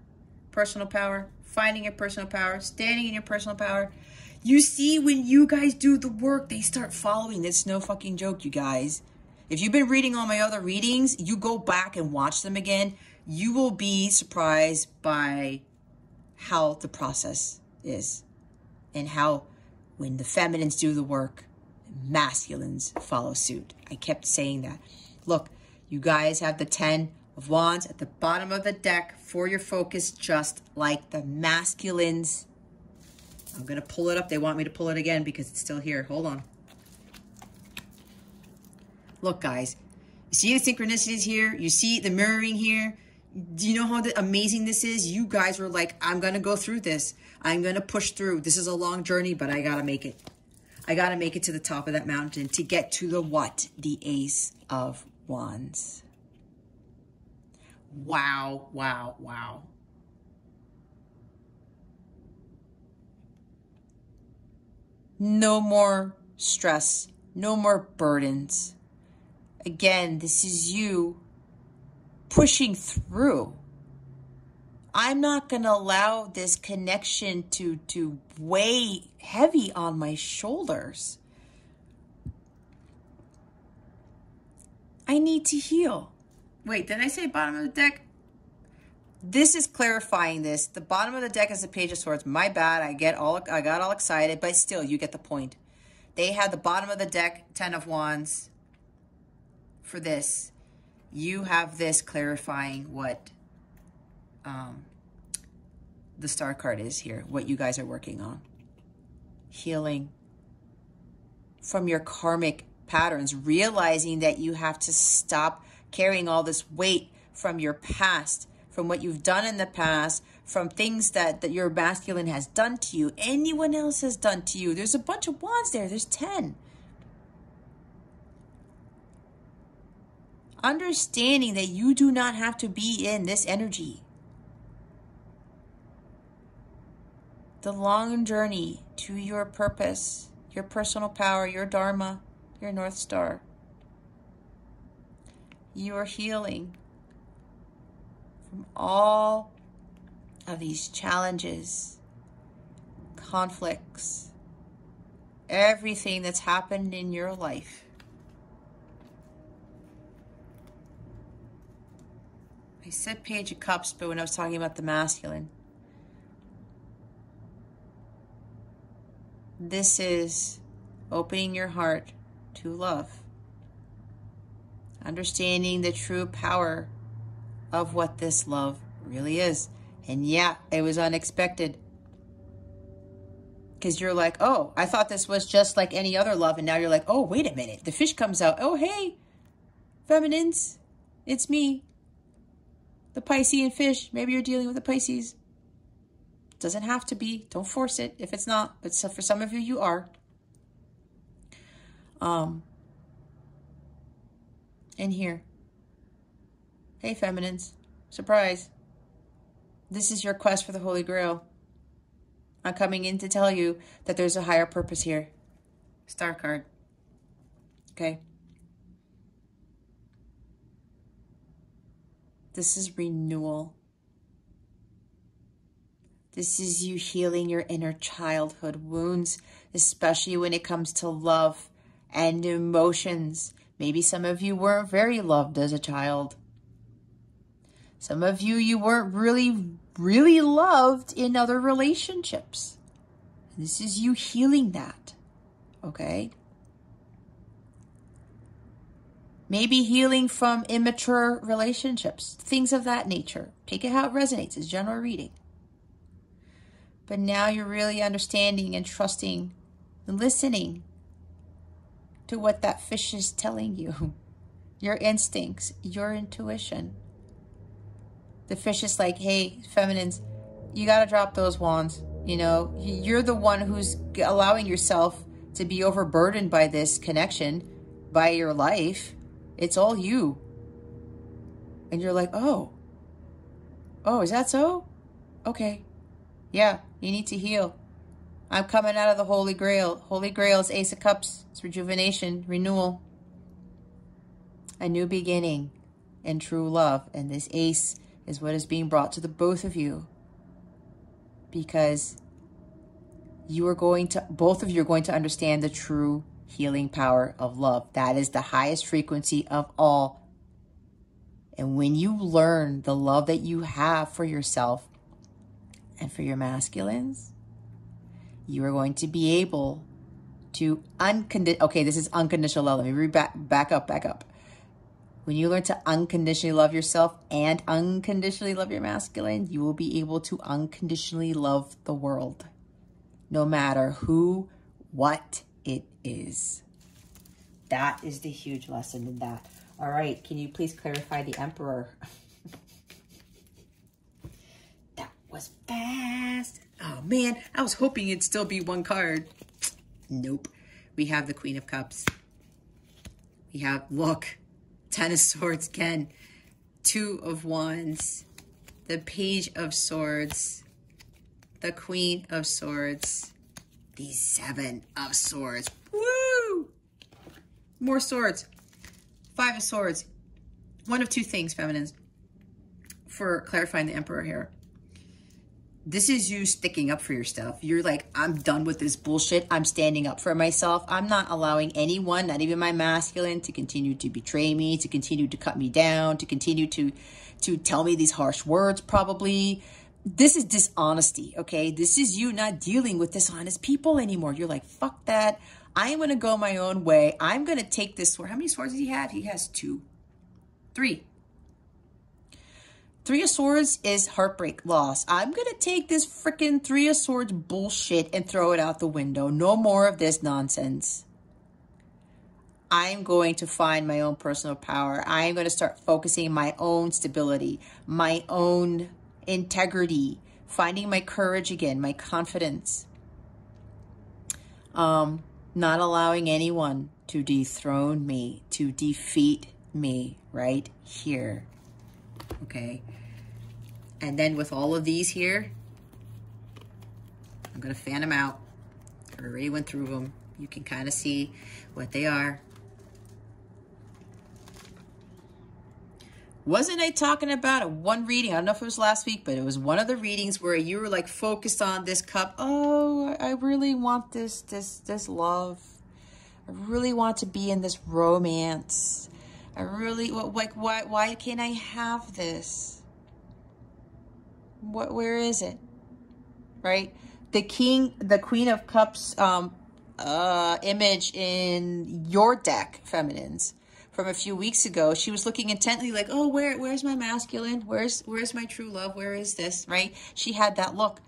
personal power, finding your personal power, standing in your personal power. You see, when you guys do the work, they start following. It's no fucking joke, you guys. If you've been reading all my other readings, you go back and watch them again. You will be surprised by how the process is. And how when the feminines do the work, masculines follow suit. I kept saying that. Look, you guys have the 10 of Wands at the bottom of the deck for your focus, just like the masculines. I'm going to pull it up. They want me to pull it again because it's still here. Hold on. Look, guys. You see the synchronicities here? You see the mirroring here? Do you know how amazing this is? You guys were like, I'm going to go through this. I'm going to push through. This is a long journey, but I got to make it. I got to make it to the top of that mountain to get to the what? The Ace of Wands. Wow, wow, wow. No more stress, no more burdens. Again, this is you pushing through. I'm not going to allow this connection to weigh heavy on my shoulders. I need to heal. Wait, did I say bottom of the deck? This is clarifying this. The bottom of the deck is the Page of Swords. My bad. I got all excited, but still, you get the point. They had the bottom of the deck, 10 of Wands. For this, you have this clarifying what the Star card is here, what you guys are working on. Healing from your karmic patterns, realizing that you have to stop carrying all this weight from your past, from what you've done in the past, from things that your masculine has done to you, anyone else has done to you. There's a bunch of wands there. There's 10. Understanding that you do not have to be in this energy. The long journey to your purpose, your personal power, your Dharma, your North Star. You are healing from all of these challenges, conflicts, everything that's happened in your life. I said Page of Cups, but when I was talking about the masculine, this is opening your heart to love. Understanding the true power of what this love really is. And yeah, it was unexpected. Because you're like, oh, I thought this was just like any other love. And now you're like, oh, wait a minute. The fish comes out. Oh, hey, feminines, it's me. The Piscean fish. Maybe you're dealing with a Pisces. Doesn't have to be. Don't force it if it's not. But so for some of you, you are. In here. Hey, feminines. Surprise. This is your quest for the Holy Grail. I'm coming in to tell you that there's a higher purpose here. Star card. Okay. This is renewal. This is you healing your inner childhood wounds, especially when it comes to love and emotions. Maybe some of you weren't very loved as a child. Some of you, you weren't really loved in other relationships. This is you healing that, okay? Maybe healing from immature relationships, things of that nature. Take it how it resonates. It's general reading. But now you're really understanding and trusting and listening to what that fish is telling you. Your instincts, your intuition. The fish is like, hey, feminines, you got to drop those wands. You know, you're the one who's allowing yourself to be overburdened by this connection, by your life. It's all you. And you're like, oh, is that so? Okay. Yeah, you need to heal. I'm coming out of the Holy Grail. Holy Grail is Ace of Cups. It's rejuvenation, renewal. A new beginning and true love. And this ace is what is being brought to the both of you. Because both of you are going to understand the true healing power of love. That is the highest frequency of all. And when you learn the love that you have for yourself and for your masculines, you are going to be able to okay, this is unconditional love. Let me back up. When you learn to unconditionally love yourself and unconditionally love your masculine, you will be able to unconditionally love the world, no matter who, what it is. That is the huge lesson in that. All right, can you please clarify the Emperor? That was fast. Oh man, I was hoping it'd still be one card. Nope. We have the Queen of Cups. We have, look, Ten of Swords again. Two of Wands. The Page of Swords. The Queen of Swords. The Seven of Swords. Woo! More swords. Five of Swords. One of two things, feminines, for clarifying the Emperor here. This is you sticking up for your stuff. You're like, I'm done with this bullshit. I'm standing up for myself. I'm not allowing anyone, not even my masculine, to continue to betray me, to continue to cut me down, to continue to tell me these harsh words, probably. This is dishonesty, okay? This is you not dealing with dishonest people anymore. You're like, fuck that. I am going to go my own way. I'm going to take this sword. How many swords does he have? He has three. Three of Swords is heartbreak, loss. I'm going to take this freaking Three of Swords bullshit and throw it out the window. No more of this nonsense. I'm going to find my own personal power. I'm going to start focusing on my own stability, my own integrity, finding my courage again, my confidence. Not allowing anyone to dethrone me, to defeat me right here. Okay. And then with all of these here, I'm going to fan them out. I already went through them. You can kind of see what they are. Wasn't I talking about one reading? I don't know if it was last week, but it was one of the readings where you were like focused on this cup. Oh, I really want this love. I really want to be in this romance. I really, like, why can't I have this? Where is it? Right? The Queen of Cups image in your deck, feminines, from a few weeks ago, she was looking intently like, oh, where's my masculine? Where's my true love? Where is this? Right? She had that look.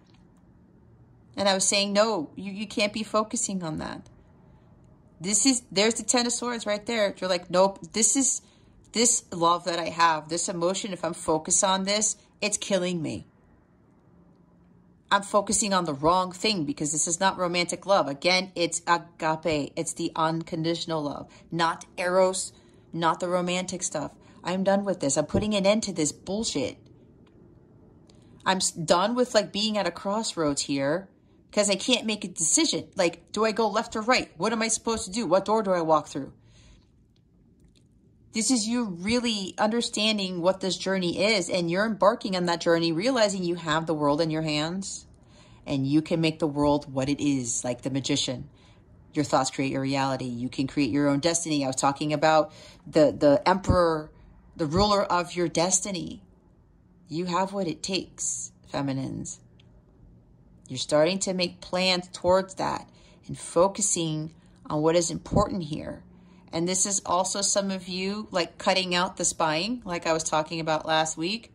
And I was saying, no, you can't be focusing on that. There's the Ten of Swords right there. You're like, nope, this love that I have, this emotion, if I'm focused on this, it's killing me. I'm focusing on the wrong thing because this is not romantic love. Again, it's agape. It's the unconditional love, not eros, not the romantic stuff. I'm done with this. I'm putting an end to this bullshit. I'm done with like being at a crossroads here because I can't make a decision. Like, do I go left or right? What am I supposed to do? What door do I walk through? This is you really understanding what this journey is, and you're embarking on that journey, realizing you have the world in your hands, and you can make the world what it is, like the magician. Your thoughts create your reality. You can create your own destiny. I was talking about the emperor, the ruler of your destiny. You have what it takes, feminines. You're starting to make plans towards that and focusing on what is important here. And this is also some of you like cutting out the spying, like I was talking about last week.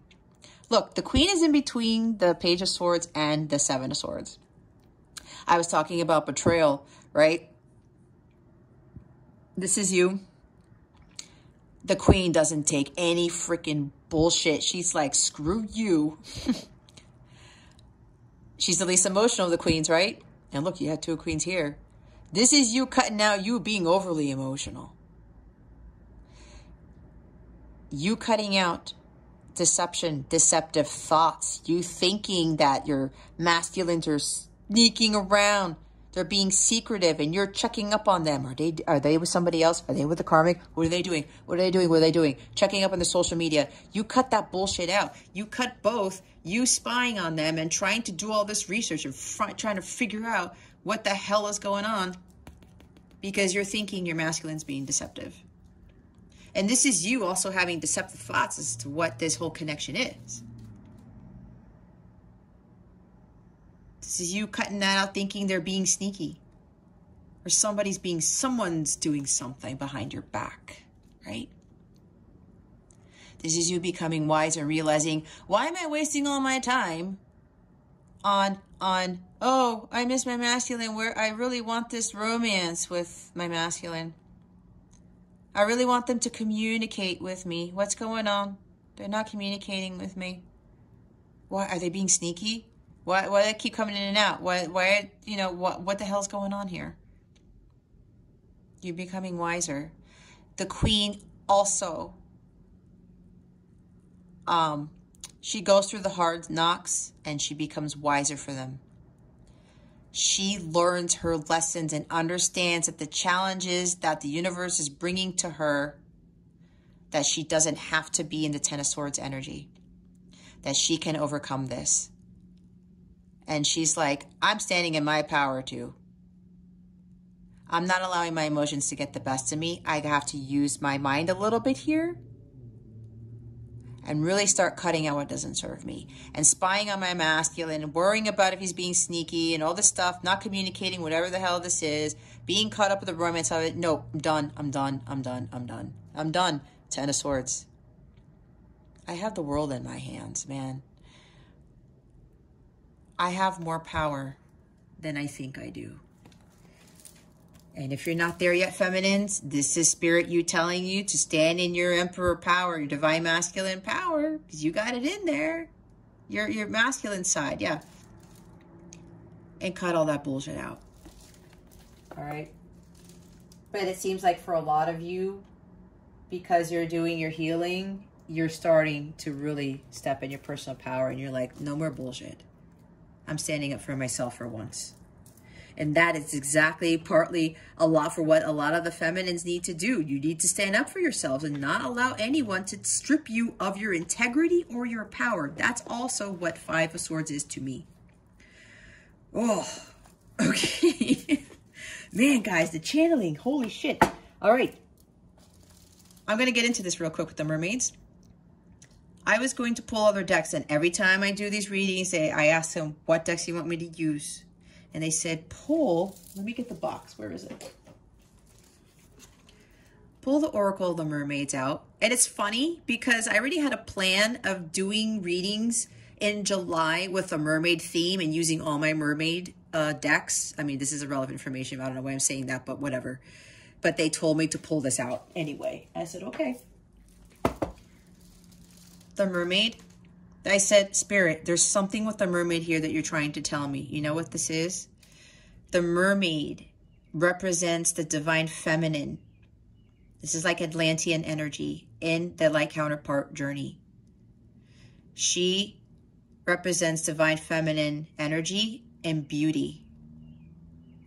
Look, the Queen is in between the Page of Swords and the Seven of Swords. I was talking about betrayal, right? This is you. The Queen doesn't take any freaking bullshit. She's like, screw you. She's the least emotional of the queens, right? And look, you had two queens here. This is you cutting out you being overly emotional. You cutting out deception, deceptive thoughts. You thinking that your masculines are sneaking around. They're being secretive and you're checking up on them. Are they with somebody else? Are they with the karmic? What are they doing? What are they doing? What are they doing? Checking up on the social media. You cut that bullshit out. You cut both you spying on them and trying to do all this research and trying to figure out what the hell is going on, because you're thinking your masculine's being deceptive. And this is you also having deceptive thoughts as to what this whole connection is. This is you cutting that out, thinking they're being sneaky. Or someone's doing something behind your back, right? This is you becoming wise and realizing, why am I wasting all my time on, oh, I miss my masculine, where I really want this romance with my masculine. I really want them to communicate with me. What's going on? They're not communicating with me. Why are they being sneaky? Why do they keep coming in and out? Why you know, what the hell's going on here? You're becoming wiser. The queen also, she goes through the hard knocks and she becomes wiser for them. She learns her lessons and understands that the challenges that the universe is bringing to her, that she doesn't have to be in the Ten of Swords energy, that she can overcome this. And she's like, I'm standing in my power too. I'm not allowing my emotions to get the best of me. I have to use my mind a little bit here and really start cutting out what doesn't serve me, and spying on my masculine, worrying about if he's being sneaky and all this stuff, not communicating, whatever the hell this is, being caught up with the romance of it. No, I'm done. I'm done. I'm done. I'm done. I'm done. Ten of Swords. I have the world in my hands, man. I have more power than I think I do. And if you're not there yet, feminines, this is spirit you telling you to stand in your emperor power, your divine masculine power, because you got it in there. Your masculine side, yeah. And cut all that bullshit out. All right? But it seems like for a lot of you, because you're doing your healing, you're starting to really step in your personal power, and you're like, no more bullshit. I'm standing up for myself for once. And that is exactly partly a lot for what a lot of the feminines need to do. You need to stand up for yourselves and not allow anyone to strip you of your integrity or your power. That's also what Five of Swords is to me. Oh, okay. Man, guys, the channeling, holy shit. All right. I'm going to get into this real quick with the mermaids. I was going to pull other decks, and every time I do these readings, I ask them, what decks do you want me to use? And they said, pull, let me get the box. Where is it? Pull the Oracle of the Mermaids out. And it's funny because I already had a plan of doing readings in July with a mermaid theme and using all my mermaid decks. I mean, this is irrelevant information. I don't know why I'm saying that, but whatever. But they told me to pull this out anyway. I said, okay. The mermaid. I said, Spirit, there's something with the mermaid here that you're trying to tell me. You know what this is? The mermaid represents the divine feminine. This is like Atlantean energy in the light counterpart journey. She represents divine feminine energy and beauty.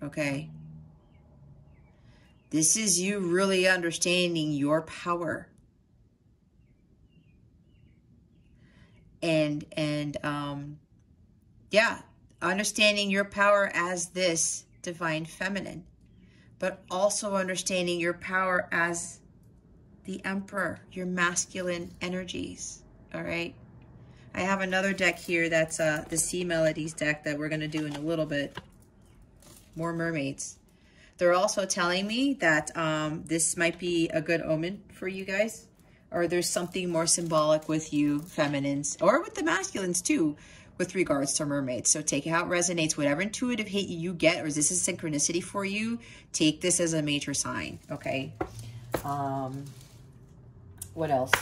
Okay? This is you really understanding your power. Yeah, understanding your power as this divine feminine, but also understanding your power as the emperor, your masculine energies. All right. I have another deck here that's the Sea Melodies deck that we're going to do in a little bit. More mermaids. They're also telling me that this might be a good omen for you guys. Or there's something more symbolic with you feminines, or with the masculines too, with regards to mermaids. So take it how it resonates. Whatever intuitive hit you get, or is this a synchronicity for you, take this as a major sign, okay? What else?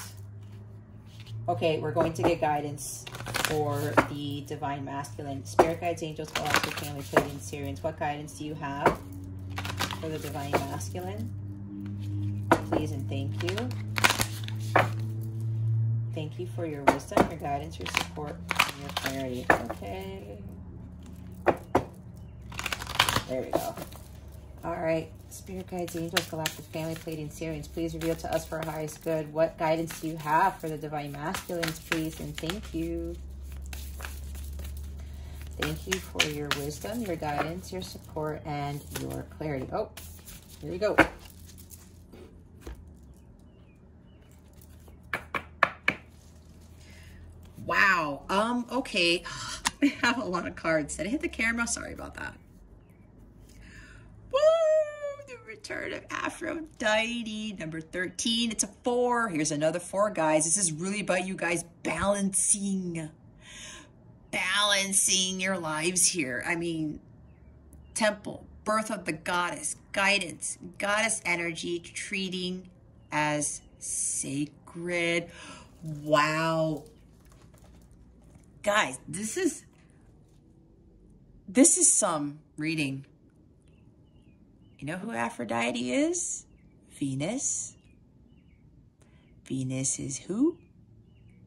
Okay, we're going to get guidance for the divine masculine. Spirit guides, angels, galactic family, Pleiadian, Sirians. What guidance do you have for the divine masculine? Please and thank you. Thank you for your wisdom, your guidance, your support, and your clarity. Okay. There we go. All right. Spirit guides, angels, galactic family, Pleiadian, Sirians. Please reveal to us for our highest good. What guidance do you have for the divine masculines, please? And thank you. Thank you for your wisdom, your guidance, your support, and your clarity. Oh, here we go. Wow. Okay. I have a lot of cards. Did I hit the camera? Sorry about that. Woo! The return of Aphrodite, number 13. It's a 4. Here's another 4, guys. This is really about you guys balancing your lives here. I mean, temple, birth of the goddess, guidance, goddess energy, treating as sacred. Wow. Guys, this is some reading. You know who Aphrodite is? Venus. Venus is who?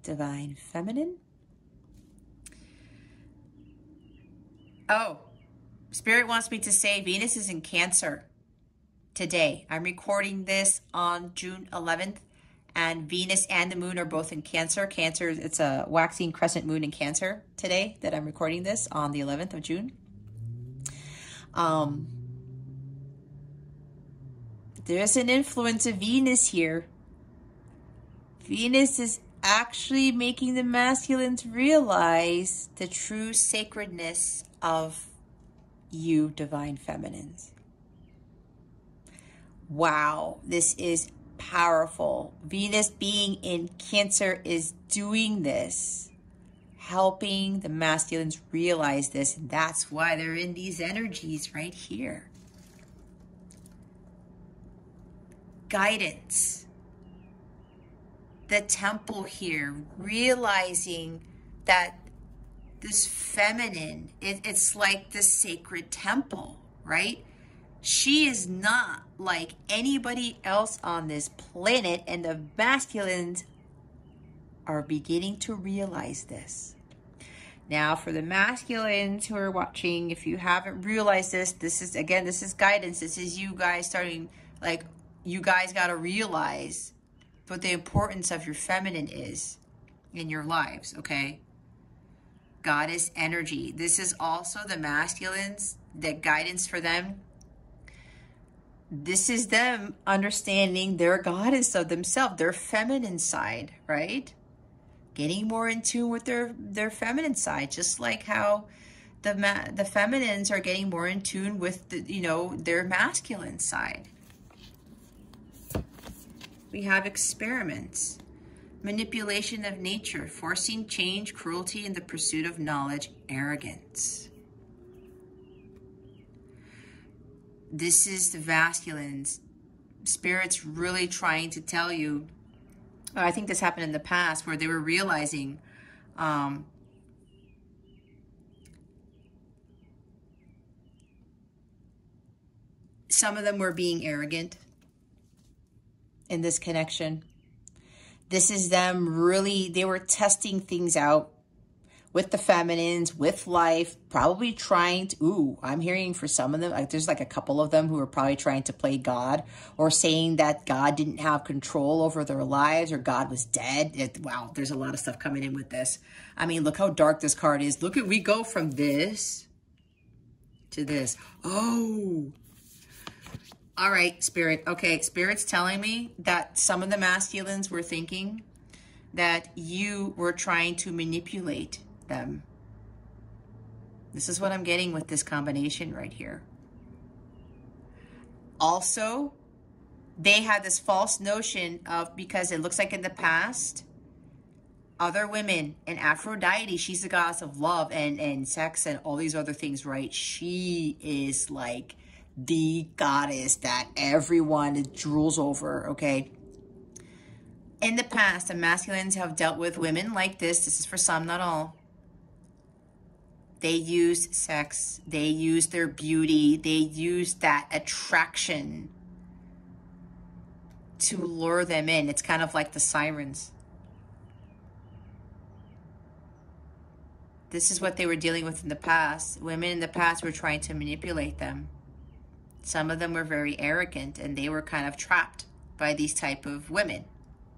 Divine feminine. Oh, Spirit wants me to say Venus is in Cancer today. I'm recording this on June 11th, and Venus and the moon are both in Cancer. Cancer, it's a waxing crescent moon in Cancer today that I'm recording this on the 11th of June. There's an influence of Venus here. Venus is actually making the masculines realize the true sacredness of you, divine feminines. Wow, this is powerful. Venus being in Cancer is doing this, helping the masculines realize this. And that's why they're in these energies right here. Guidance. The temple here, realizing that this feminine, it's like the sacred temple, right? She is not like anybody else on this planet, and the masculines are beginning to realize this. Now, for the masculines who are watching, if you haven't realized this, this is guidance. This is you guys starting, like, you guys got to realize what the importance of your feminine is in your lives, okay? Goddess energy. This is also the masculines, the guidance for them. This is them understanding their goddess of themselves, their feminine side, right? Getting more in tune with their feminine side, just like how the feminines are getting more in tune with their masculine side. We have experiments, manipulation of nature, forcing change, cruelty in the pursuit of knowledge, arrogance. This is the masculines. Spirit's really trying to tell you, I think this happened in the past where they were realizing some of them were being arrogant in this connection. This is them really, they were testing things out with the feminines, with life, probably trying to, I'm hearing for some of them, like there's like a couple of them who are probably trying to play God, or saying that God didn't have control over their lives, or God was dead. Wow, there's a lot of stuff coming in with this. I mean, look how dark this card is. Look at, we go from this to this. Oh, all right, Spirit. Okay, Spirit's telling me that some of the masculines were thinking that you were trying to manipulate them. This is what I'm getting with this combination right here. Also, they had this false notion of, because it looks like in the past, other women, and Aphrodite, she's the goddess of love and sex and all these other things, right? She is like the goddess that everyone drools over, okay? In the past, the masculines have dealt with women like this. This is for some, not all. They use sex. They use their beauty. They use that attraction to lure them in. It's kind of like the sirens. This is what they were dealing with in the past. Women in the past were trying to manipulate them. Some of them were very arrogant, and they were kind of trapped by these type of women,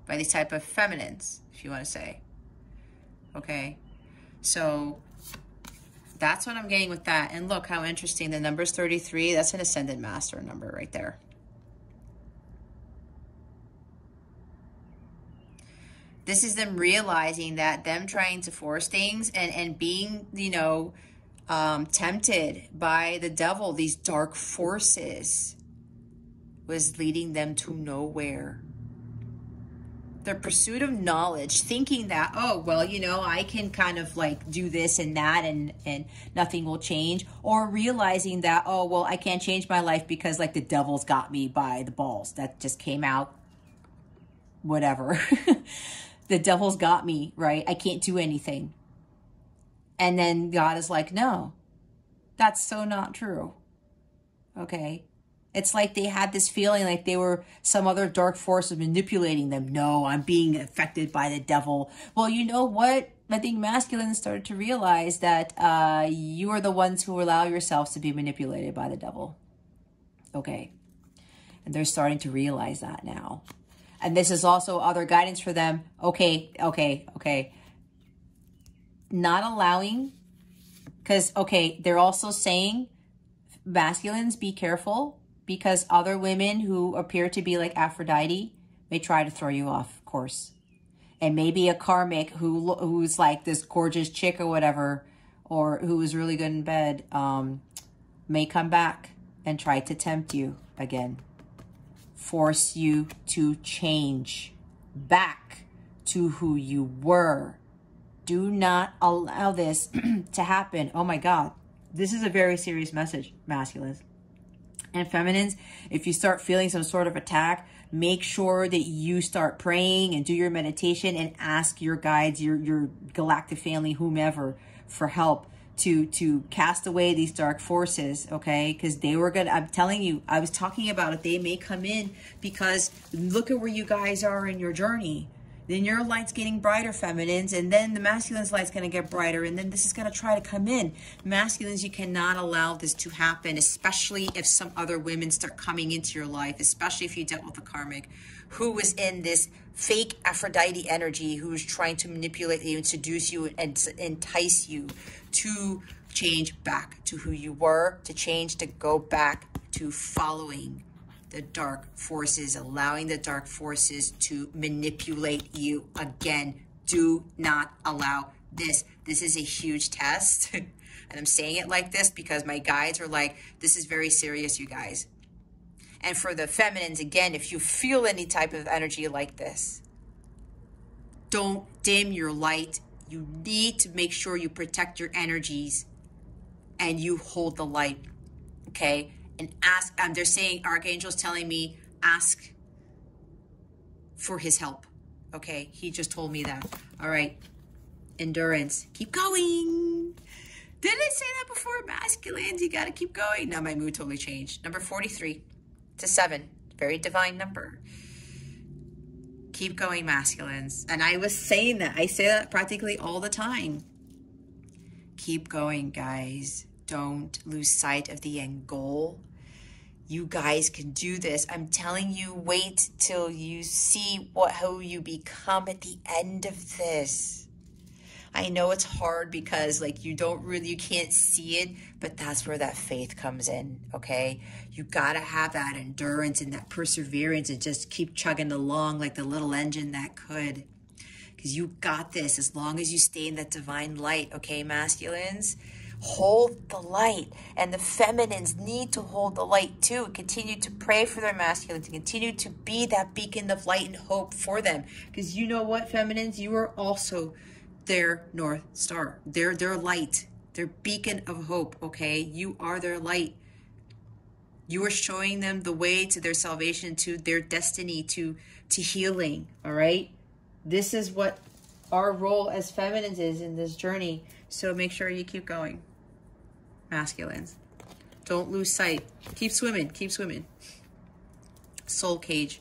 by these type of feminines, if you want to say. Okay, so That's what I'm getting with that. And look how interesting. The number's 33. That's an ascended master number right there. This is them realizing that them trying to force things and being, you know, tempted by the devil, these dark forces, was leading them to nowhere. Their pursuit of knowledge, thinking that, oh, well, you know, I can kind of like do this and that and nothing will change. Or realizing that, oh, well, I can't change my life because like the devil's got me by the balls. That just came out, whatever. The devil's got me, right? I can't do anything. And then God is like, no, that's so not true. Okay. It's like they had this feeling like they were some other dark force of manipulating them. No, I'm being affected by the devil. Well, you know what? I think masculines started to realize that you are the ones who allow yourselves to be manipulated by the devil. Okay. And they're starting to realize that now. And this is also other guidance for them. Okay. Not allowing, because, okay, they're also saying, masculines, be careful, because other women who appear to be like Aphrodite may try to throw you off course. And maybe a karmic who's like this gorgeous chick or whatever, or who is really good in bed, may come back and try to tempt you again. Force you to change back to who you were. Do not allow this to happen. Oh my God. This is a very serious message, masculines. And feminines, if you start feeling some sort of attack, make sure that you start praying and do your meditation and ask your guides, your galactic family, whomever, for help to cast away these dark forces, okay? Because they were gonna, I'm telling you, I was talking about it, they may come in because look at where you guys are in your journey. Then your light's getting brighter, feminines, and then the masculine's light's going to get brighter, and then this is going to try to come in. Masculines, you cannot allow this to happen, especially if some other women start coming into your life, especially if you dealt with a karmic who was in this fake Aphrodite energy, who is trying to manipulate you and seduce you and entice you to change back to who you were, to go back to following the dark forces, allowing the dark forces to manipulate you again. Do not allow this. This is a huge test. And I'm saying it like this because my guides are like, this is very serious, you guys. And for the feminines, again, if you feel any type of energy like this, don't dim your light. You need to make sure you protect your energies and you hold the light, okay? And ask, they're saying, Archangel's telling me, ask for his help. Okay, he just told me that. All right, endurance, keep going. Didn't I say that before? Masculines, you gotta keep going. Now my mood totally changed. Number 43 to 7, very divine number. Keep going, masculines. And I was saying that, I say that practically all the time. Keep going, guys. Don't lose sight of the end goal. You guys can do this. I'm telling you, wait till you see who you become at the end of this. I know it's hard because like you can't see it, but that's where that faith comes in, okay? You gotta have that endurance and that perseverance and just keep chugging along like the little engine that could. Because you got this as long as you stay in that divine light, okay, masculines? Hold the light, and the feminines need to hold the light too. Continue to pray for their masculines, to continue to be that beacon of light and hope for them. Because you know what, feminines, you are also their North Star. They're their light, their beacon of hope. Okay, you are their light. You are showing them the way to their salvation, to their destiny, to healing. All right, this is what our role as feminines is in this journey. So make sure you keep going, masculines. Don't lose sight. Keep swimming. Keep swimming. Soul cage.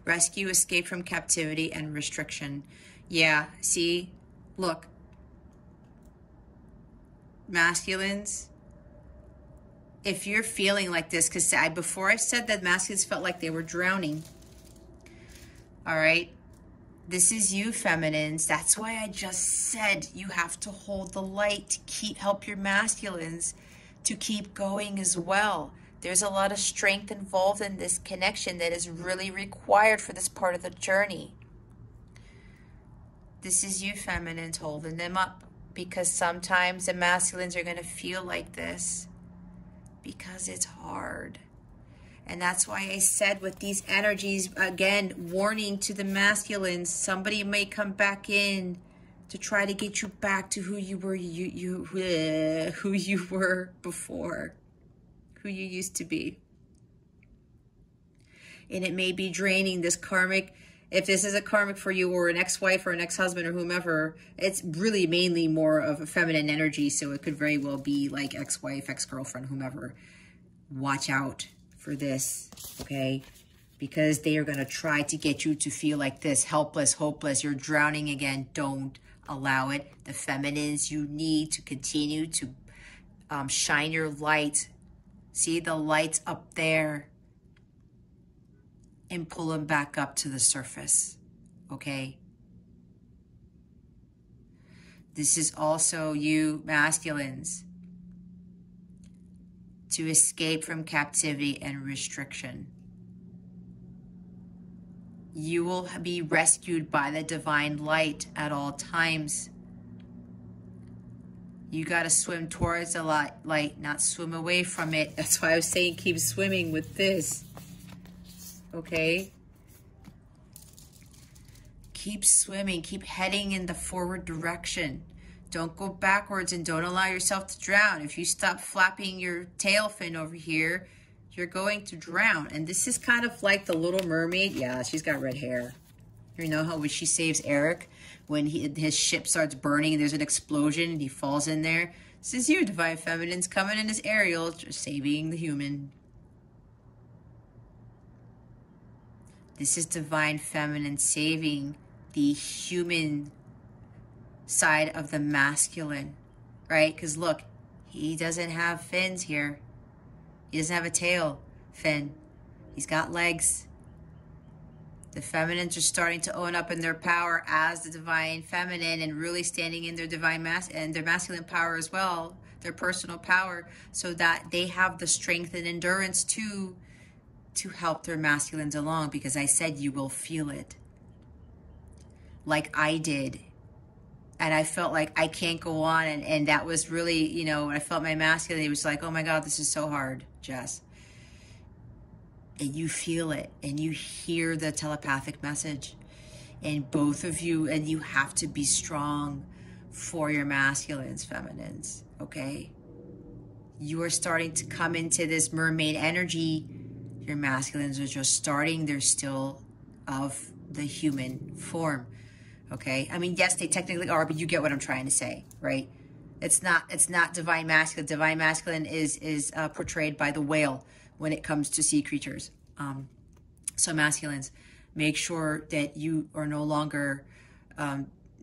Rescue, escape from captivity and restriction. Yeah, see? Look. Masculines, if you're feeling like this, because before I said that masculines felt like they were drowning. All right? This is you, feminines. That's why I just said you have to hold the light to help your masculines to keep going as well. There's a lot of strength involved in this connection that is really required for this part of the journey. This is you, feminines, holding them up, because sometimes the masculines are going to feel like this because it's hard. And that's why I said with these energies, again, warning to the masculines, somebody may come back in to try to get you back to who you were, who you were before, who you used to be. And it may be draining, this karmic. If this is a karmic for you, or an ex-wife or an ex-husband or whomever, it's really mainly more of a feminine energy. So it could very well be like ex-wife, ex-girlfriend, whomever. Watch out for this, okay? Because they are going to try to get you to feel like this, helpless, hopeless, you're drowning again. Don't allow it. The feminines, you need to continue to shine your light. See the lights up there, and pull them back up to the surface, okay? This is also you, masculines, to escape from captivity and restriction. You will be rescued by the divine light at all times. You got to swim towards the light, not swim away from it. That's why I was saying keep swimming with this. Okay? Keep swimming. Keep heading in the forward direction. Don't go backwards, and don't allow yourself to drown. If you stop flapping your tail fin over here, you're going to drown. And this is kind of like the Little Mermaid. Yeah, she's got red hair. You know how when she saves Eric, when his ship starts burning, there's an explosion and he falls in there. This is you, divine feminines, coming in as Ariel, just saving the human. This is divine feminine saving the human side of the masculine, right? Because look, he doesn't have fins here. He doesn't have a tail fin. He's got legs. The feminines are starting to own up in their power as the divine feminine, and really standing in their divine and their masculine power as well, their personal power, so that they have the strength and endurance to help their masculines along. Because I said you will feel it, like I did. And I felt like I can't go on. And that was really, you know, when I felt my masculine, it was like, oh my God, this is so hard, Jess. And you feel it, and you hear the telepathic message. And both of you, and you have to be strong for your masculines, feminines, okay? You are starting to come into this mermaid energy. Your masculines are just starting. They're still of the human form. Okay, I mean, yes, they technically are, but you get what I'm trying to say, right? It's not divine masculine. Divine masculine is portrayed by the whale when it comes to sea creatures. So masculines, make sure that you are no longer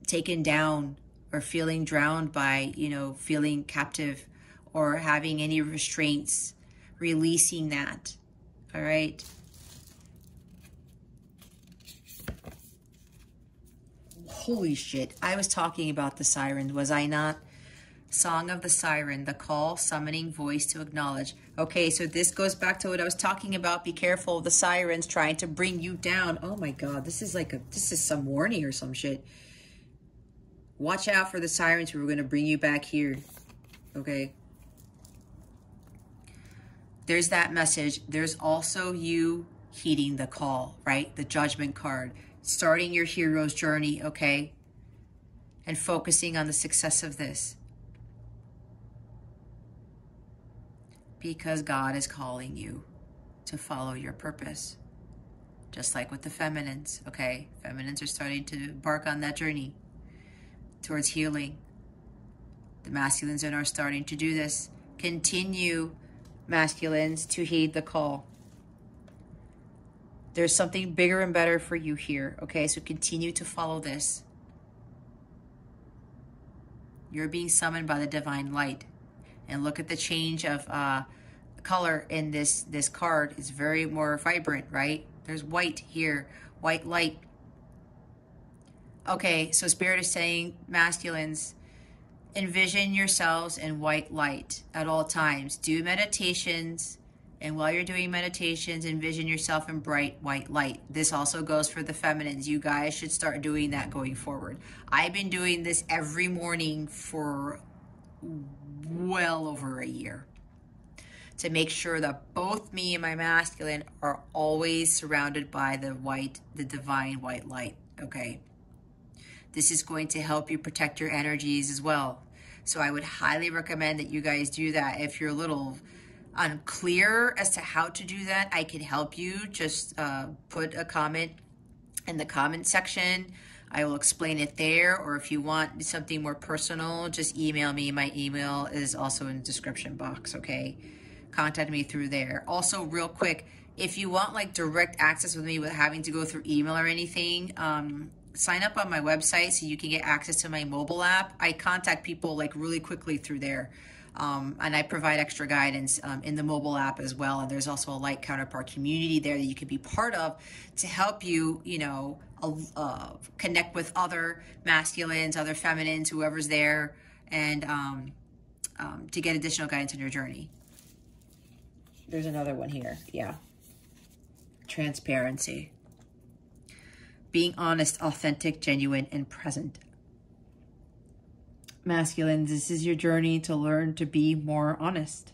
taken down or feeling drowned by, you know, feeling captive or having any restraints, releasing that, all right? Holy shit, I was talking about the siren, was I not? Song of the Siren, the call, summoning voice to acknowledge. Okay, so this goes back to what I was talking about. Be careful of the sirens trying to bring you down. Oh my God, this is like this is some warning or some shit. Watch out for the sirens who are going to bring you back here. Okay. There's that message. There's also you heeding the call, right? The judgment card. Starting your hero's journey, okay? And focusing on the success of this. Because God is calling you to follow your purpose. Just like with the feminines, okay? Feminines are starting to embark on that journey towards healing. The masculines are starting to do this. Continue, masculines, to heed the call. There's something bigger and better for you here, okay? So continue to follow this. You're being summoned by the divine light. And look at the change of color in this card. It's very more vibrant, right? There's white here, white light. Okay, so Spirit is saying, masculines, envision yourselves in white light at all times. Do meditations, and while you're doing meditations, envision yourself in bright white light. This also goes for the feminines. You guys should start doing that going forward. I've been doing this every morning for well over a year to make sure that both me and my masculine are always surrounded by the divine white light, okay? This is going to help you protect your energies as well. So I would highly recommend that you guys do that. If you're a little unclear as to how to do that, I can help you. Just put a comment in the comment section. I will explain it there. Or if you want something more personal, just email me. My email is also in the description box, okay? Contact me through there. Also, real quick, if you want like direct access with me without having to go through email or anything, sign up on my website so you can get access to my mobile app. I contact people like really quickly through there. And I provide extra guidance in the mobile app as well. And there's also a Light Counterpart community there that you can be part of to help you, you know, connect with other masculines, other feminines, whoever's there, and to get additional guidance on your journey. There's another one here. Yeah. Transparency. Being honest, authentic, genuine, and present. Masculines, this is your journey to learn to be more honest.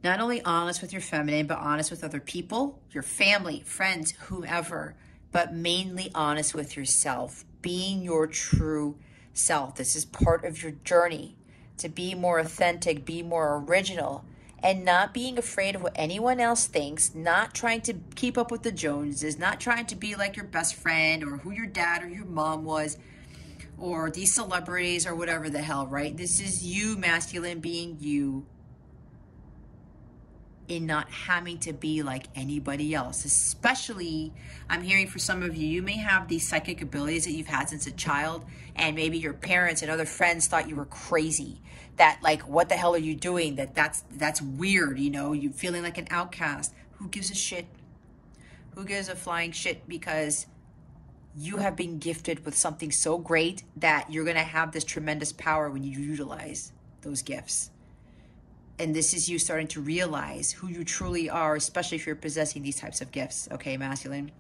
Not only honest with your feminine, but honest with other people, your family, friends, whoever, but mainly honest with yourself, being your true self. This is part of your journey to be more authentic, be more original, and not being afraid of what anyone else thinks, not trying to keep up with the Joneses, not trying to be like your best friend or who your dad or your mom was, or these celebrities or whatever the hell, right? This is you, masculine, being you, in not having to be like anybody else. Especially, I'm hearing for some of you, you may have these psychic abilities that you've had since a child, and maybe your parents and other friends thought you were crazy. That like, what the hell are you doing? That's weird, you know, you feeling like an outcast. Who gives a shit? Who gives a flying shit? Because you have been gifted with something so great that you're going to have this tremendous power when you utilize those gifts. And this is you starting to realize who you truly are, especially if you're possessing these types of gifts, okay, masculine?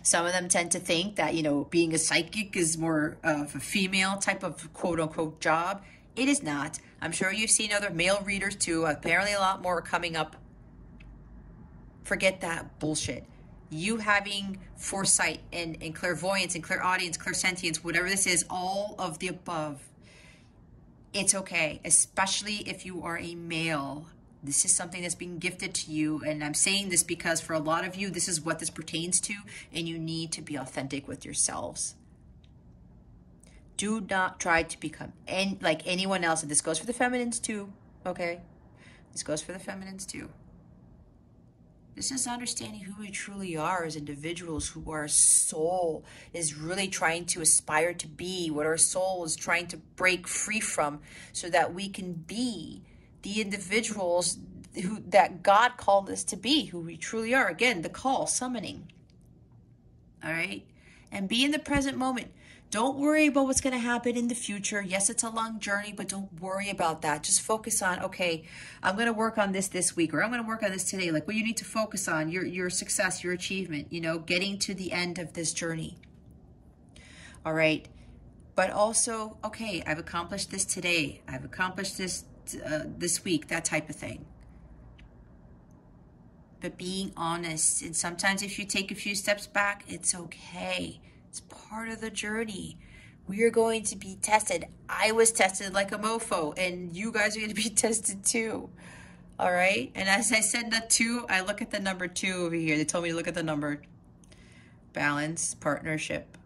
Some of them tend to think that, you know, being a psychic is more of a female type of quote-unquote job. It is not. I'm sure you've seen other male readers too. Apparently a lot more are coming up. Forget that bullshit. You having foresight and clairvoyance and clairaudience, clairsentience, whatever this is, all of the above, it's okay, especially if you are a male. This is something that's being gifted to you, and I'm saying this because for a lot of you, this is what this pertains to, and you need to be authentic with yourselves. Do not try to become like anyone else, and this goes for the feminines too, okay? This goes for the feminines too. This is understanding who we truly are as individuals, who our soul is really trying to aspire to be, what our soul is trying to break free from, so that we can be the individuals that God called us to be, who we truly are. Again, the call, summoning. All right? And be in the present moment. Don't worry about what's going to happen in the future. Yes, it's a long journey, but don't worry about that. Just focus on, okay, I'm going to work on this week, or I'm going to work on this today. Like, what you need to focus on, your success, your achievement, you know, getting to the end of this journey. All right. But also, okay, I've accomplished this today. I've accomplished this this week, that type of thing. But being honest, and sometimes if you take a few steps back, it's okay. It's part of the journey. We are going to be tested. I was tested like a mofo, and you guys are going to be tested too. All right? And as I said, the 2, I look at the number 2 over here. They told me to look at the number. Balance, partnership.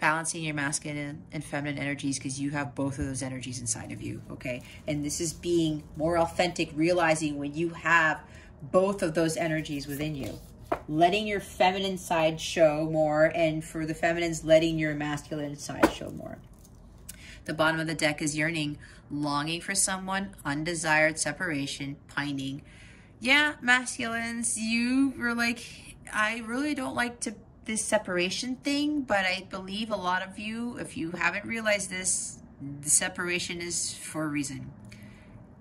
Balancing your masculine and feminine energies, because you have both of those energies inside of you, okay? And this is being more authentic, realizing when you have both of those energies within you. Letting your feminine side show more, and for the feminines, letting your masculine side show more. The bottom of the deck is yearning, longing for someone, undesired separation, pining. Yeah, masculines, you were like I really don't like this separation thing, but I believe a lot of you, if you haven't realized this, the separation is for a reason.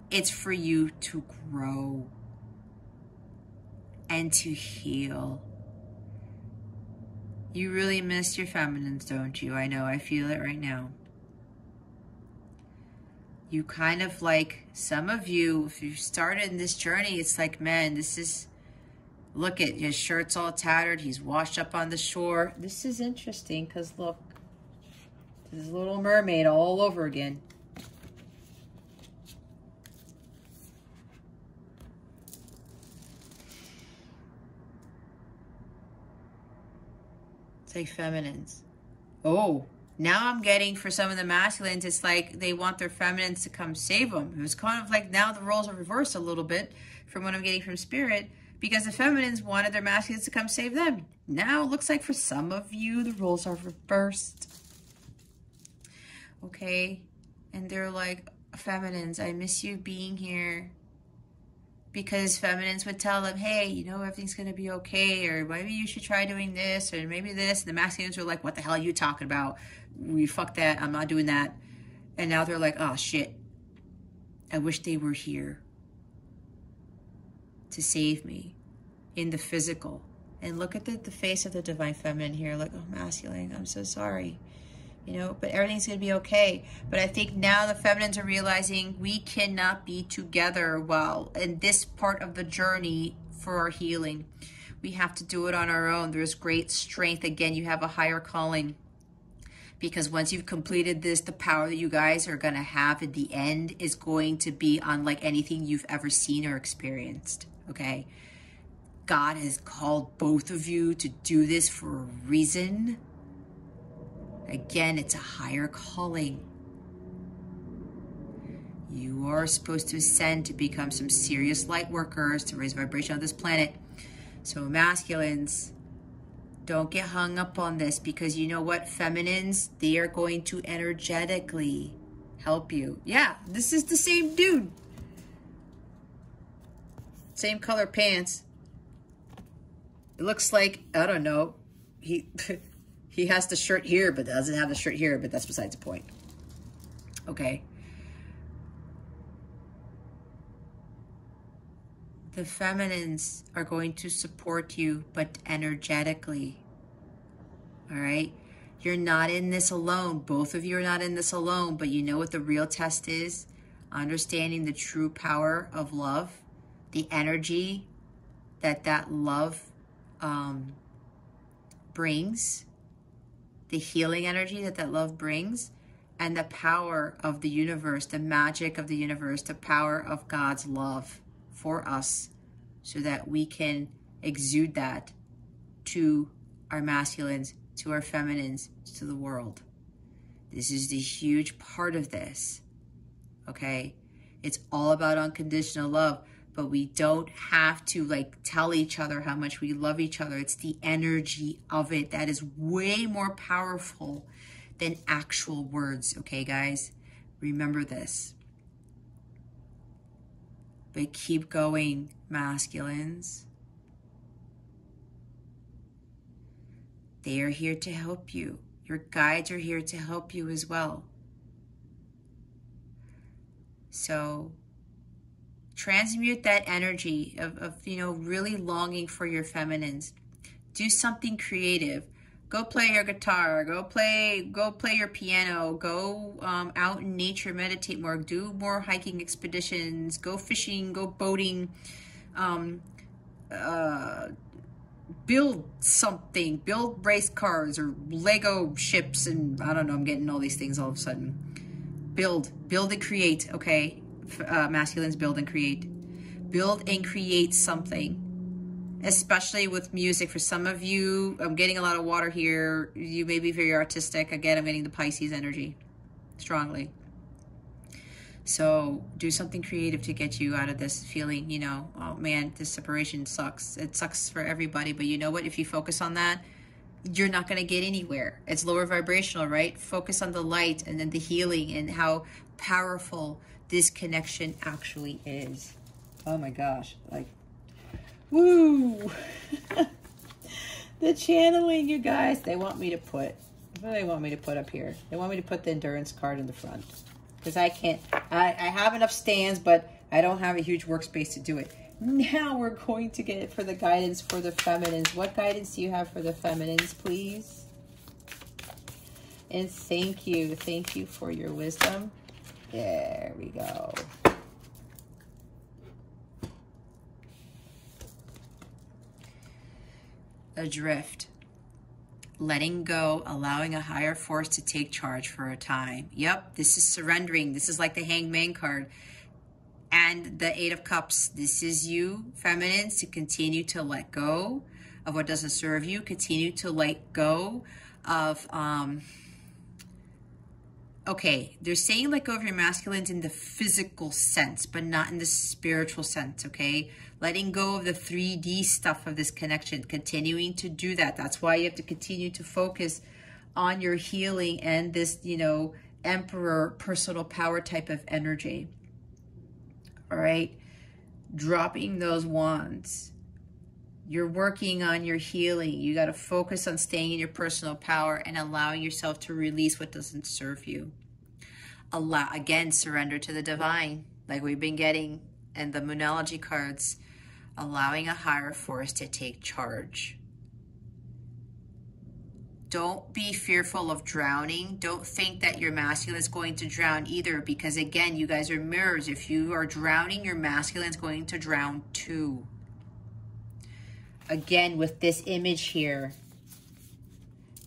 It's for you to grow and to heal. You really miss your feminines, don't you? I know, I feel it right now. You kind of like, some of you, if you started in this journey, it's like, man, this is, look at his shirt's all tattered. He's washed up on the shore. This is interesting because look, this is Little Mermaid all over again. It's like feminines. Oh, now I'm getting for some of the masculines, it's like they want their feminines to come save them. It was kind of like now the roles are reversed a little bit from what I'm getting from Spirit, because the feminines wanted their masculines to come save them. Now it looks like for some of you, the roles are reversed. Okay? And they're like, feminines, I miss you being here. Because feminines would tell them, hey, you know, everything's going to be okay, or maybe you should try doing this, or maybe this. And the masculines were like, what the hell are you talking about? We fuck that. I'm not doing that. And now they're like, oh, shit. I wish they were here to save me in the physical. And look at the face of the divine feminine here. Like, oh, masculine, I'm so sorry. You know, but everything's going to be okay. But I think now the feminines are realizing we cannot be together well in this part of the journey for our healing. We have to do it on our own. There's great strength. Again, you have a higher calling. Because once you've completed this, the power that you guys are going to have at the end is going to be unlike anything you've ever seen or experienced. Okay? God has called both of you to do this for a reason. Again, it's a higher calling. You are supposed to ascend to become some serious light workers to raise vibration on this planet. So masculines, don't get hung up on this, because you know what? Feminines, they are going to energetically help you. Yeah, this is the same dude. Same color pants. It looks like, I don't know, he has the shirt here, but doesn't have the shirt here, but that's besides the point. Okay. The feminines are going to support you, but energetically. All right? You're not in this alone. Both of you are not in this alone, but you know what the real test is? Understanding the true power of love, the energy that love brings, the healing energy that love brings, and the power of the universe, the magic of the universe, the power of God's love for us, so that we can exude that to our masculines, to our feminines, to the world. This is the huge part of this, okay? It's all about unconditional love, but we don't have to like tell each other how much we love each other. It's the energy of it that is way more powerful than actual words, okay, guys? Remember this. But keep going, masculines. They are here to help you. Your guides are here to help you as well. So transmute that energy of you know, really longing for your feminines. Do something creative. Go play your guitar. Go play your piano. Go out in nature, meditate more. Do more hiking expeditions. Go fishing. Go boating. Build something. Build race cars or Lego ships, and I don't know. I'm getting all these things all of a sudden. Build and create. Okay. Masculines, build and create. Build and create something, especially with music. For some of you, I'm getting a lot of water here. You may be very artistic. Again, I'm getting the Pisces energy strongly. So do something creative to get you out of this feeling, you know, oh man, this separation sucks. It sucks for everybody, but you know what? If you focus on that, you're not going to get anywhere. It's lower vibrational, right? Focus on the light and then the healing and how powerful this connection actually is. Oh my gosh. Like, woo. The channeling, you guys. They want me to put, what do they want me to put up here? They want me to put the endurance card in the front. Because I can't, I have enough stands, but I don't have a huge workspace to do it. Now we're going to get it for the guidance for the feminines. What guidance do you have for the feminines, please? And thank you for your wisdom. There we go. Adrift. Letting go, allowing a higher force to take charge for a time. Yep, this is surrendering. This is like the Hangman card. And the Eight of Cups. This is you, feminines, to continue to let go of what doesn't serve you. Continue to let go of, okay, they're saying let go of your masculines in the physical sense, but not in the spiritual sense, okay? Letting go of the 3D stuff of this connection, continuing to do that. That's why you have to continue to focus on your healing and this, you know, Emperor personal power type of energy. All right? Dropping those wands. You're working on your healing. You got to focus on staying in your personal power and allowing yourself to release what doesn't serve you. Again, surrender to the divine, like we've been getting in the Moonology cards. Allowing a higher force to take charge. Don't be fearful of drowning. Don't think that your masculine is going to drown either, because again, you guys are mirrors. If you are drowning, your masculine is going to drown too. Again, with this image here,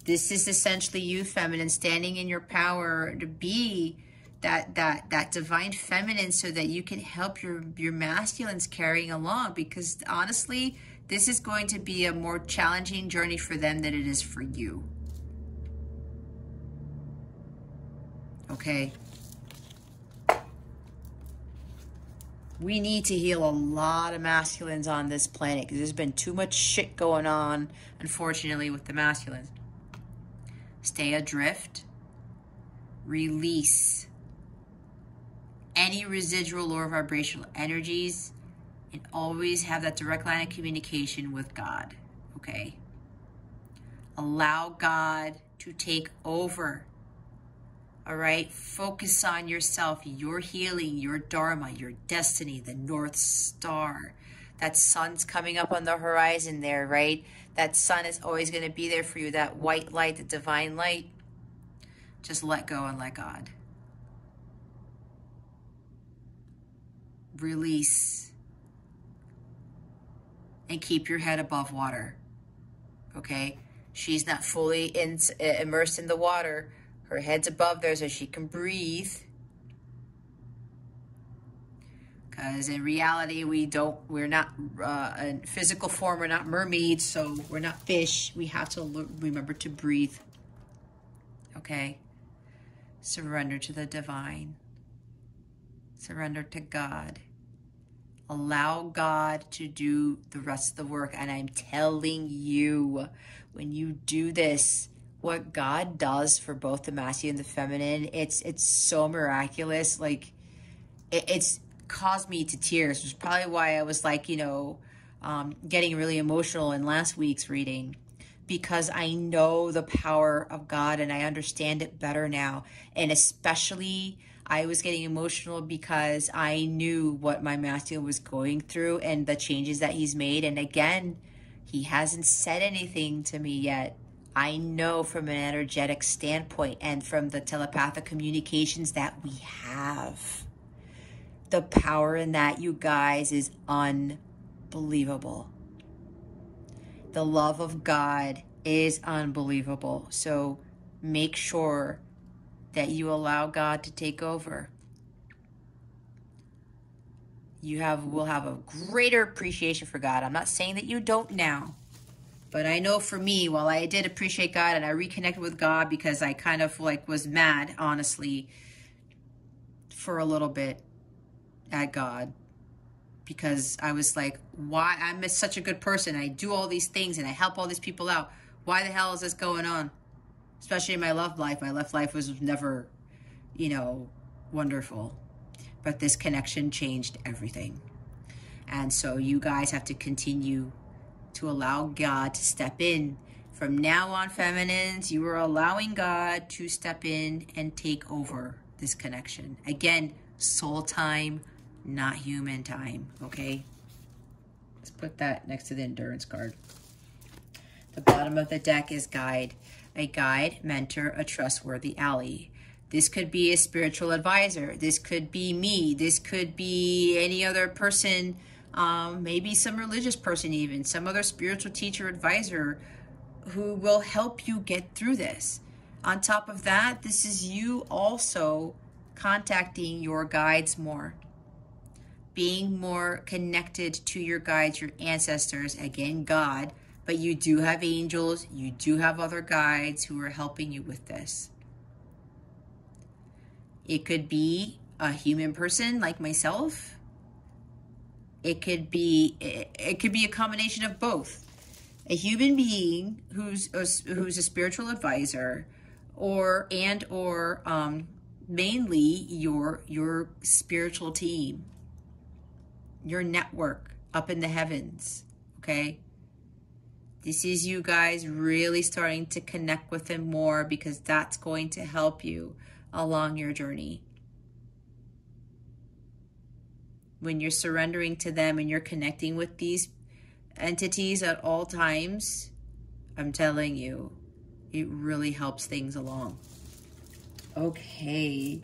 this is essentially you, feminine, standing in your power to be that divine feminine, so that you can help your masculines carrying along, because honestly, this is going to be a more challenging journey for them than it is for you. Okay? We need to heal a lot of masculines on this planet, because there's been too much shit going on, unfortunately, with the masculines. Stay adrift. Release any residual lower vibrational energies, and always have that direct line of communication with God, okay? Allow God to take over, all right? Focus on yourself, your healing, your dharma, your destiny, the North Star. That sun's coming up on the horizon there, right? That sun is always going to be there for you, that white light, the divine light. Just let go and let God. Release. And keep your head above water. Okay? She's not fully immersed in the water. Her head's above there so she can breathe. Because in reality, we're not in physical form, we're not mermaids, so we're not fish. We have to remember to breathe. Okay? Surrender to the divine. Surrender to God. Allow God to do the rest of the work. And I'm telling you, when you do this, what God does for both the masculine and the feminine, it's so miraculous. Like, it's caused me to tears, which is probably why I was like, you know, getting really emotional in last week's reading, because I know the power of God and I understand it better now. And especially I was getting emotional because I knew what my masculine was going through and the changes that he's made. And again, he hasn't said anything to me yet. I know from an energetic standpoint and from the telepathic communications that we have. The power in that, you guys, is unbelievable. The love of God is unbelievable. So make sure that you allow God to take over. You will have a greater appreciation for God. I'm not saying that you don't now, but I know for me, while I did appreciate God and I reconnected with God because I kind of like was mad, honestly, for a little bit at God, because I was like, why? I'm such a good person. I do all these things and I help all these people out. Why the hell is this going on? Especially in my love life. My love life was never, you know, wonderful. But this connection changed everything. And so you guys have to continue to allow God to step in From now on, feminines, you are allowing God to step in and take over this connection. Again, soul time, not human time, okay? Let's put that next to the endurance card. The bottom of the deck is guide. A guide, mentor, a trustworthy ally. This could be a spiritual advisor. This could be me. This could be any other person, maybe some religious person even, some other spiritual teacher, advisor who will help you get through this. On top of that, this is you also contacting your guides more, being more connected to your guides, your ancestors, again, God, but you do have angels, you do have other guides who are helping you with this. It could be a human person like myself. It could be a combination of both. A human being who's a spiritual advisor, or mainly your spiritual team, your network up in the heavens, okay? This is you guys really starting to connect with him more, because that's going to help you along your journey. When you're surrendering to them and you're connecting with these entities at all times, I'm telling you, it really helps things along. Okay,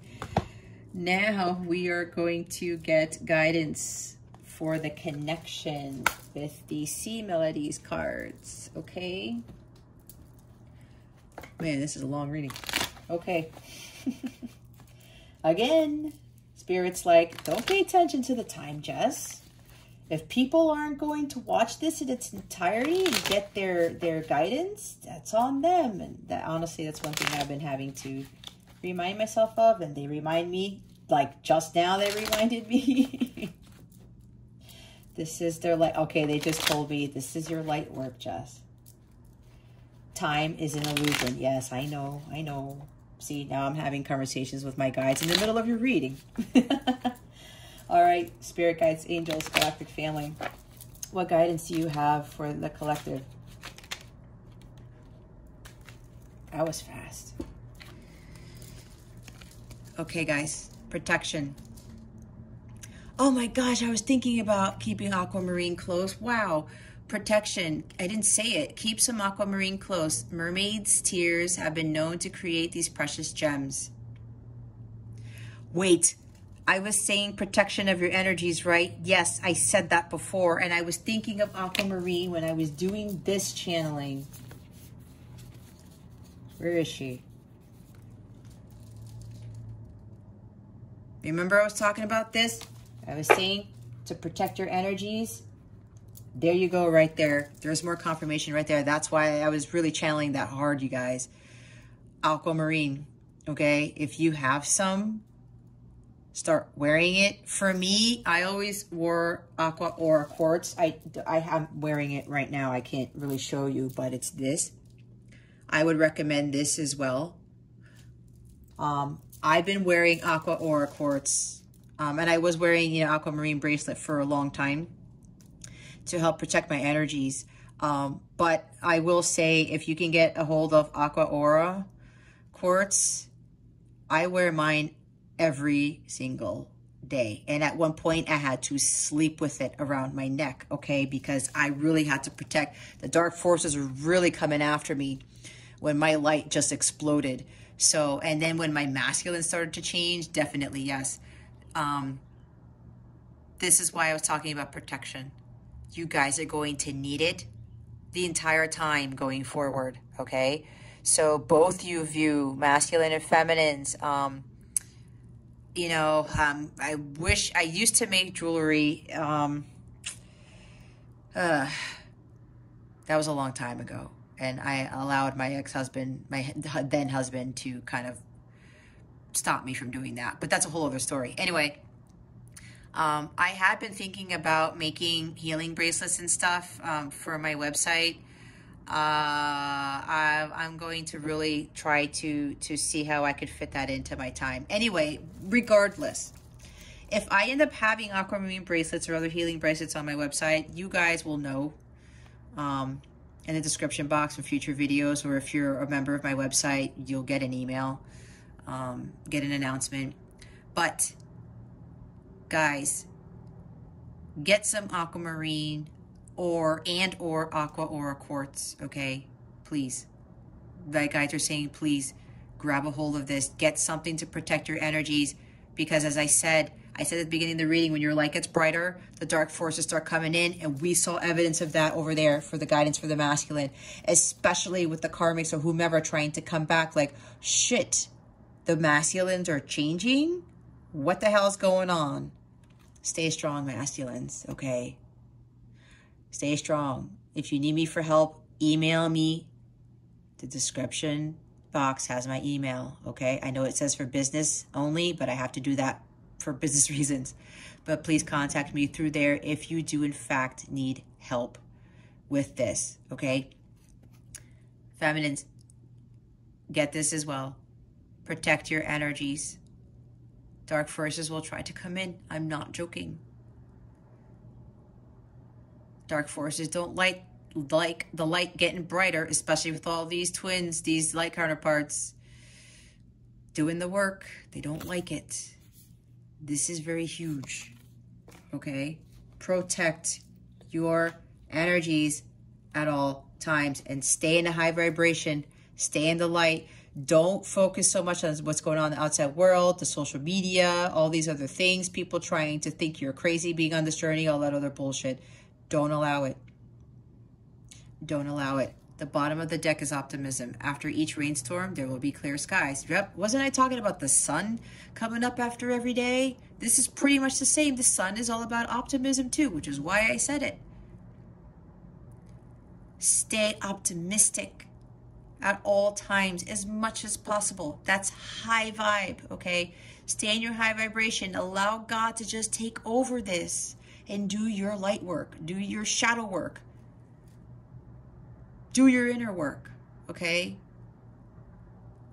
now we are going to get guidance for the connection with the Sea Melodies cards, okay? Man, this is a long reading. Okay. Again, Spirit's like, don't pay attention to the time, Jess. If people aren't going to watch this in its entirety and get their guidance, that's on them. And that, honestly, that's one thing I've been having to remind myself of, and they remind me, like just now they reminded me. This is their light. Okay, they just told me this is your light work, Jess. Time is an illusion. Yes, I know, I know. See, now I'm having conversations with my guides in the middle of your reading. All right, spirit guides, angels, galactic family. What guidance do you have for the collective? That was fast. Okay, guys, protection. Oh my gosh, I was thinking about keeping aquamarine close. Wow, protection. I didn't say it. Keep some aquamarine close. Mermaids' tears have been known to create these precious gems. Wait, I was saying protection of your energies, right? Yes, I said that before, and I was thinking of aquamarine when I was doing this channeling. Where is she? Remember I was talking about this? I was saying to protect your energies. There you go right there. There's more confirmation right there. That's why I was really channeling that hard, you guys. Aquamarine, okay? If you have some, start wearing it. For me, I always wore aqua or quartz. I am wearing it right now. I can't really show you, but it's this. I would recommend this as well. I've been wearing aqua aura quartz, and I was wearing, you know, aquamarine bracelet for a long time to help protect my energies. But I will say, if you can get a hold of aqua aura quartz, I wear mine every single day. And at one point I had to sleep with it around my neck, okay? Because I really had to protect. The dark forces were really coming after me when my light just exploded. So, and then when my masculine started to change, definitely yes. This is why I was talking about protection. You guys are going to need it the entire time going forward, okay? So both you view masculine and feminines. You know, I wish I used to make jewelry. That was a long time ago. And I allowed my ex-husband, my then husband, to kind of stop me from doing that. But that's a whole other story. Anyway, I had been thinking about making healing bracelets and stuff for my website. I'm going to really try to see how I could fit that into my time. Anyway, regardless, if I end up having aquamarine bracelets or other healing bracelets on my website, you guys will know. in the description box for future videos, or if you're a member of my website, you'll get an email, get an announcement. But guys, get some aquamarine or aqua aura quartz, okay? Please. Like guys are saying, please grab a hold of this. Get something to protect your energies, because as I said at the beginning of the reading, when your light gets brighter, the dark forces start coming in, and we saw evidence of that over there for the guidance for the masculine, especially with the karmics or whomever trying to come back like, shit, the masculines are changing? What the hell's going on? Stay strong, masculines, okay? Stay strong. If you need me for help, email me. The description box has my email, okay? I know it says for business only, but I have to do that for business reasons. But please contact me through there if you do in fact need help with this, okay? Feminines, get this as well. Protect your energies. Dark forces will try to come in. I'm not joking. Dark forces don't like the light getting brighter, especially with all these twins, these light counterparts doing the work. They don't like it. This is very huge, okay? Protect your energies at all times and stay in a high vibration, stay in the light. Don't focus so much on what's going on in the outside world, the social media, all these other things, people trying to think you're crazy being on this journey, all that other bullshit. Don't allow it. Don't allow it. The bottom of the deck is optimism. After each rainstorm, there will be clear skies. Yep. Wasn't I talking about the sun coming up after every day? This is pretty much the same. The sun is all about optimism too, which is why I said it. Stay optimistic at all times as much as possible. That's high vibe, okay? Stay in your high vibration. Allow God to just take over this and do your light work. Do your shadow work. Do your inner work, okay?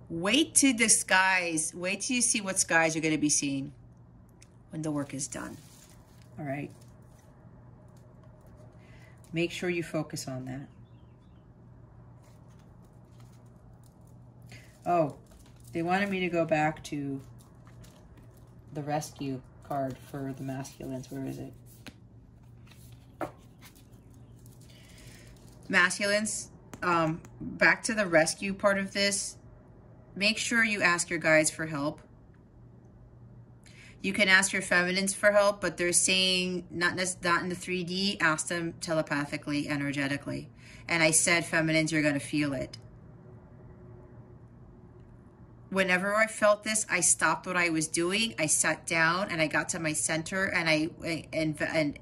Wait till the skies, wait till you see what skies you're going to be seeing when the work is done, all right? Make sure you focus on that. Oh, they wanted me to go back to the rescue card for the masculines. Where is it? Masculines, back to the rescue part of this. Make sure you ask your guides for help. You can ask your feminines for help, but they're saying not in the 3D, ask them telepathically, energetically. And I said, feminines, you're going to feel it. Whenever I felt this, I stopped what I was doing. I sat down and I got to my center and I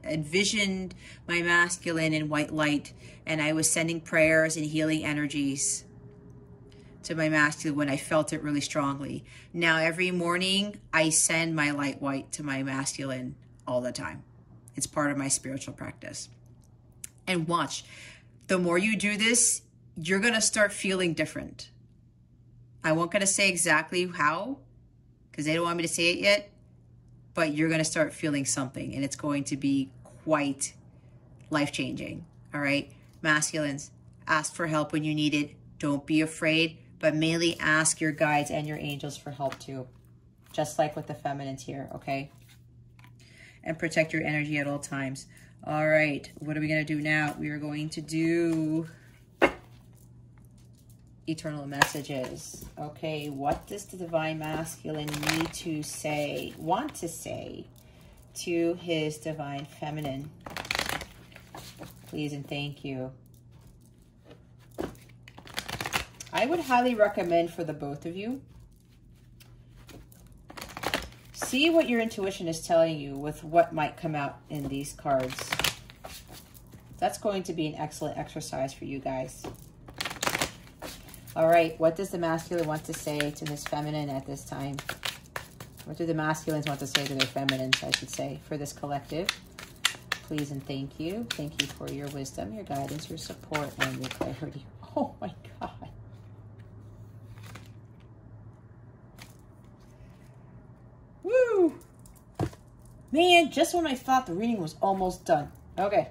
envisioned my masculine in white light, and I was sending prayers and healing energies to my masculine when I felt it really strongly. Now every morning I send my light white to my masculine all the time. It's part of my spiritual practice. And watch, the more you do this, you're going to start feeling different. I won't going to say exactly how, because they don't want me to say it yet, but you're going to start feeling something, and it's going to be quite life-changing, all right? Masculines, ask for help when you need it. Don't be afraid, but mainly ask your guides and your angels for help too, just like with the feminines here, okay? And protect your energy at all times. All right, what are we going to do now? We are going to do eternal messages. Okay, what does the divine masculine need to say, want to say to his divine feminine? Please and thank you. I would highly recommend for the both of you, see what your intuition is telling you with what might come out in these cards. That's going to be an excellent exercise for you guys. All right, what does the masculine want to say to his feminine at this time? What do the masculines want to say to their feminines, I should say, for this collective? Please and thank you. Thank you for your wisdom, your guidance, your support, and your clarity. Oh my God. Woo! Man, just when I thought the reading was almost done. Okay.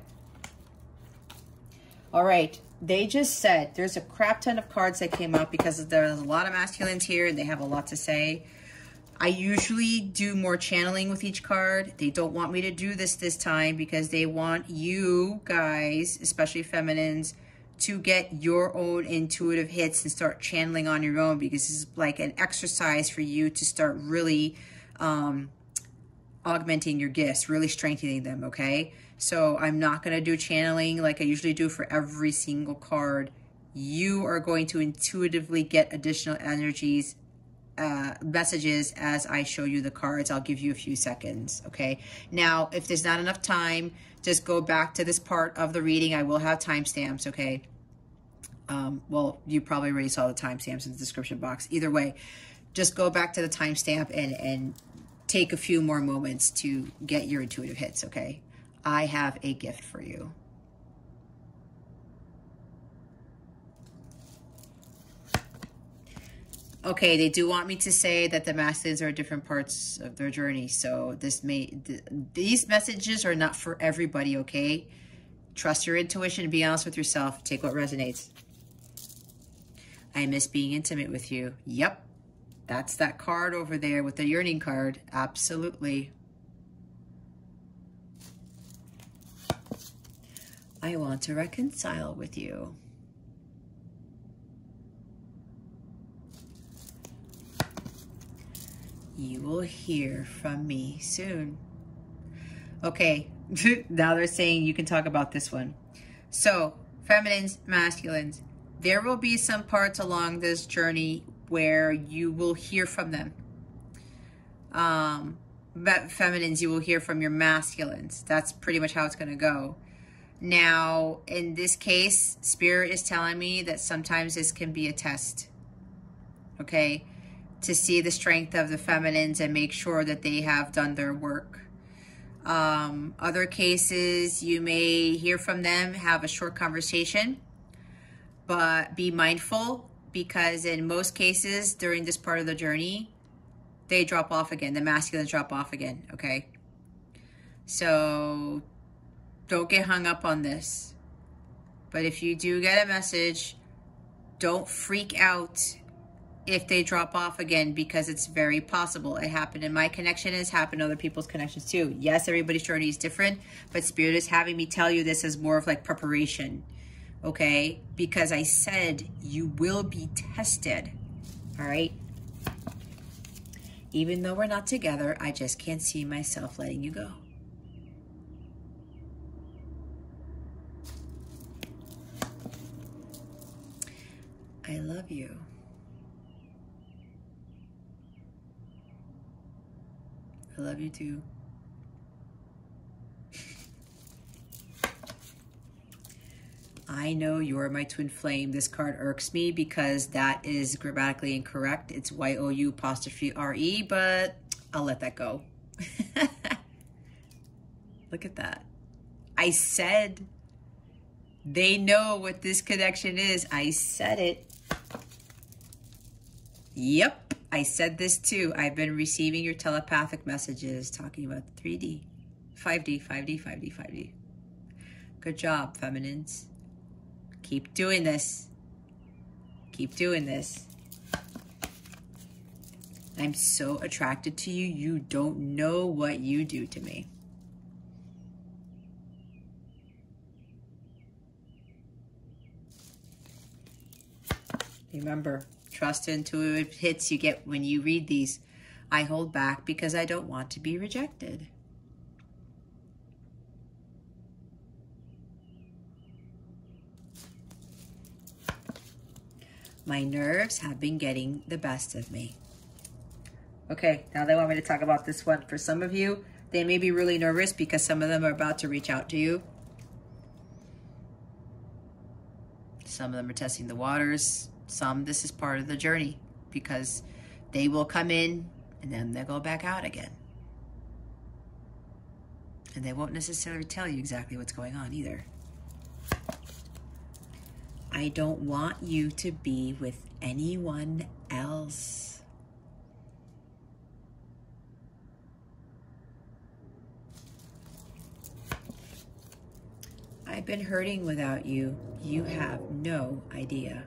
All right. They just said there's a crap ton of cards that came out because there's a lot of masculines here and they have a lot to say. I usually do more channeling with each card. They don't want me to do this time because they want you guys, especially feminines, to get your own intuitive hits and start channeling on your own, because this is like an exercise for you to start really augmenting your gifts, really strengthening them, okay? So I'm not going to do channeling like I usually do for every single card. You are going to intuitively get additional energies, messages as I show you the cards. I'll give you a few seconds, okay? Now, if there's not enough time, just go back to this part of the reading. I will have timestamps, okay? Well, you probably already saw the timestamps in the description box. Either way, just go back to the timestamp and take a few more moments to get your intuitive hits, okay? I have a gift for you. Okay, they do want me to say that the masculines are different parts of their journey. So these messages are not for everybody, okay? Trust your intuition and be honest with yourself. Take what resonates. I miss being intimate with you. Yep, that's that card over there with the yearning card. Absolutely. I want to reconcile with you. You will hear from me soon. Okay, now they're saying you can talk about this one. So, feminines, masculines, there will be some parts along this journey where you will hear from them. But feminines, you will hear from your masculines. That's pretty much how it's going to go. Now, in this case, Spirit is telling me that sometimes this can be a test, okay, to see the strength of the feminines and make sure that they have done their work. Other cases, you may hear from them, have a short conversation, but be mindful, because in most cases during this part of the journey, they drop off again. The masculines drop off again, okay? So don't get hung up on this. But if you do get a message, don't freak out if they drop off again, because it's very possible. It happened in my connection, it's happened in other people's connections too. Yes, everybody's journey is different, but Spirit is having me tell you this as more of like preparation, okay? Because I said you will be tested, all right? Even though we're not together, I just can't see myself letting you go. I love you. I love you too. I know you're my twin flame. This card irks me because that is grammatically incorrect. It's Y-O-U''re, but I'll let that go. Look at that. I said they know what this connection is. I said it. Yep, I said this too. I've been receiving your telepathic messages talking about 3D, 5D, 5D, 5D, 5D. Good job, feminines. Keep doing this. Keep doing this. I'm so attracted to you. You don't know what you do to me. Remember, trust intuitive hits you get when you read these. I hold back because I don't want to be rejected. My nerves have been getting the best of me. Okay, now they want me to talk about this one. For some of you, they may be really nervous because some of them are about to reach out to you. Some of them are testing the waters. Some, this is part of the journey, because they will come in and then they'll go back out again. And they won't necessarily tell you exactly what's going on either. I don't want you to be with anyone else. I've been hurting without you. You have no idea.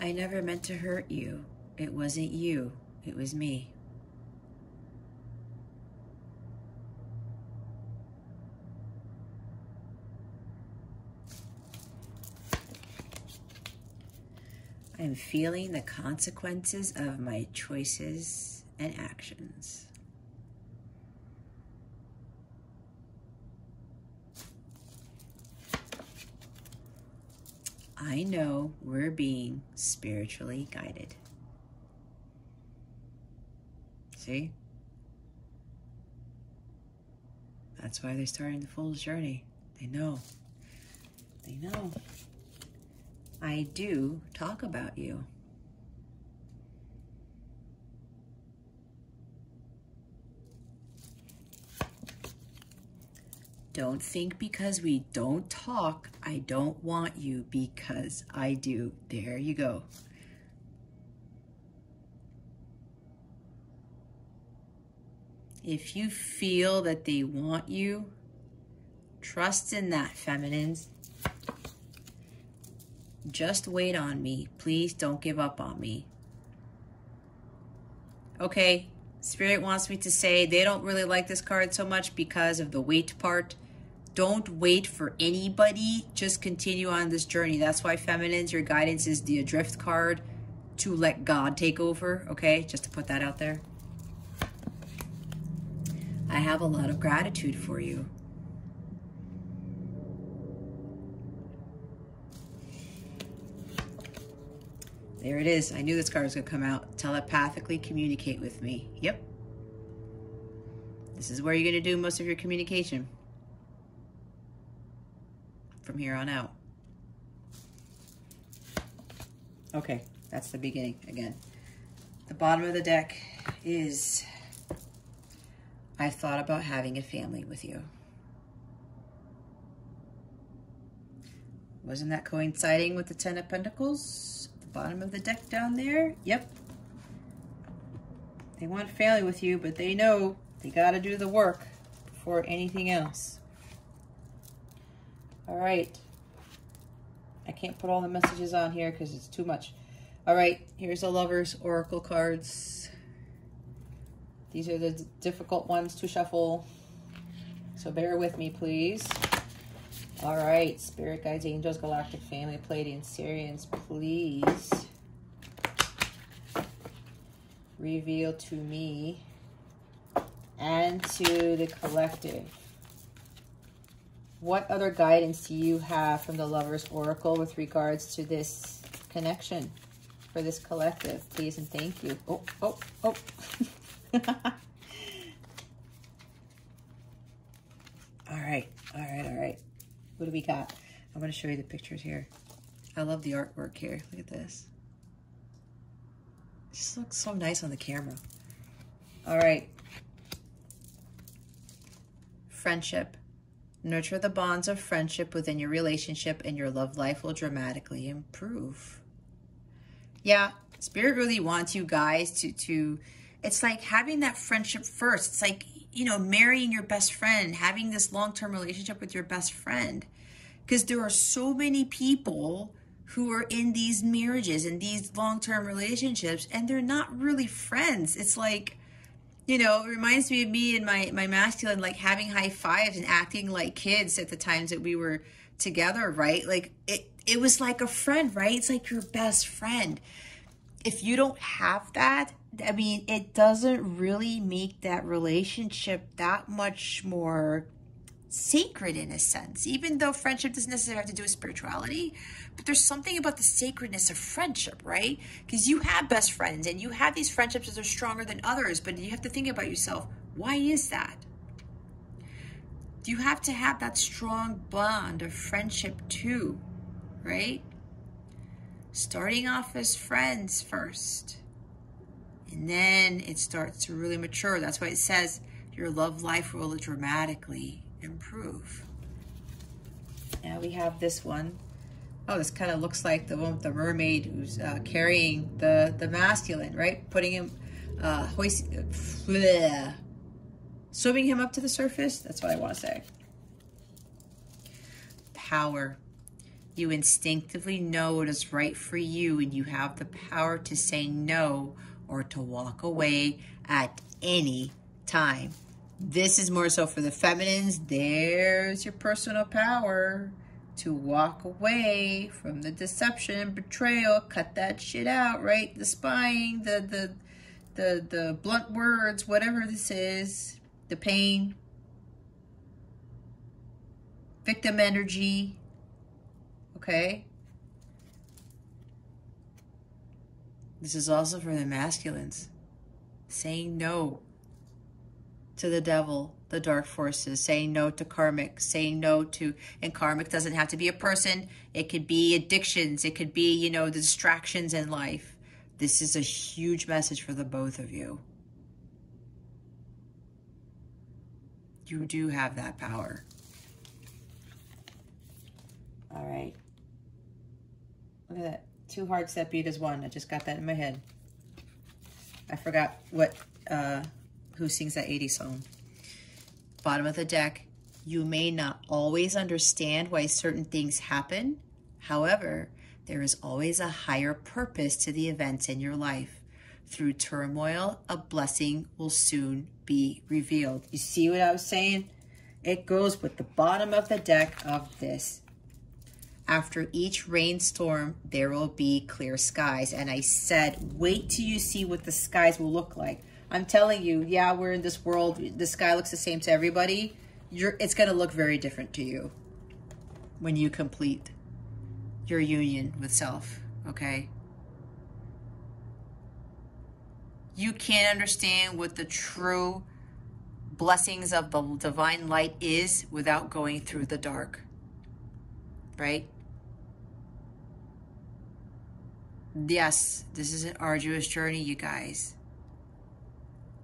I never meant to hurt you. It wasn't you, it was me. I'm feeling the consequences of my choices and actions. I know we're being spiritually guided. See? That's why they're starting the fool's journey. They know. They know. I do talk about you. Don't think because we don't talk, I don't want you, because I do. There you go. If you feel that they want you, trust in that, feminines. Just wait on me. Please don't give up on me. Okay, Spirit wants me to say they don't really like this card so much because of the wait part. Don't wait for anybody. Just continue on this journey. That's why, feminines, your guidance is the Adrift card, to let God take over, okay? Just to put that out there. I have a lot of gratitude for you. There it is. I knew this card was going to come out. Telepathically communicate with me. Yep. This is where you're going to do most of your communication from here on out. Okay, that's the beginning again. The bottom of the deck is, I thought about having a family with you. Wasn't that coinciding with the Ten of Pentacles? Bottom of the deck down there. Yep. They want family with you, but they know they got to do the work before anything else. All right. I can't put all the messages on here because it's too much. All right. Here's the Lovers Oracle cards. These are the difficult ones to shuffle, so bear with me, please. All right, Spirit Guides, Angels, Galactic Family, Pleiadians, Sirians, please reveal to me and to the collective. What other guidance do you have from the Lovers Oracle with regards to this connection for this collective? Please and thank you. Oh, oh, oh. All right, all right, all right. What do we got? I'm going to show you the pictures here. I love the artwork here. Look at this. It just looks so nice on the camera. All right. Friendship. Nurture the bonds of friendship within your relationship and your love life will dramatically improve. Yeah, Spirit really wants you guys to it's like having that friendship first. It's like, you know, marrying your best friend, having this long-term relationship with your best friend. Because there are so many people who are in these marriages and these long-term relationships, and they're not really friends. It's like, you know, it reminds me of me and my masculine, like having high fives and acting like kids at the times that we were together, right? Like it was like a friend, right? It's like your best friend. If you don't have that, I mean, it doesn't really make that relationship that much more sacred in a sense, even though friendship doesn't necessarily have to do with spirituality, but there's something about the sacredness of friendship, right? Because you have best friends and you have these friendships that are stronger than others, but you have to think about yourself, why is that? You have to have that strong bond of friendship too, right? Starting off as friends first. And then it starts to really mature. That's why it says your love life will dramatically improve. Now we have this one. Oh, this kind of looks like the one with the mermaid who's carrying the masculine, right? Putting him, swimming him up to the surface. That's what I want to say. Power. You instinctively know what is right for you, and you have the power to say no or to walk away at any time. This is more so for the feminines. There's your personal power to walk away from the deception, betrayal, cut that shit out, right? The spying, the blunt words, whatever this is, the pain, victim energy, okay? This is also for the masculines. Saying no to the devil, the dark forces, saying no to karmic, saying no to, and karmic doesn't have to be a person. It could be addictions. It could be, you know, the distractions in life. This is a huge message for the both of you. You do have that power. All right. Look at that. 2 hearts that beat as one. I just got that in my head. I forgot what, who sings that 80s song. Bottom of the deck. You may not always understand why certain things happen. However, there is always a higher purpose to the events in your life. Through turmoil, a blessing will soon be revealed. You see what I was saying? It goes with the bottom of the deck of this. After each rainstorm, there will be clear skies. And I said, wait till you see what the skies will look like. I'm telling you, yeah, we're in this world. The sky looks the same to everybody. It's going to look very different to you when you complete your union with self, okay? You can't understand what the true blessings of the divine light is without going through the dark, right? Yes, this is an arduous journey, you guys.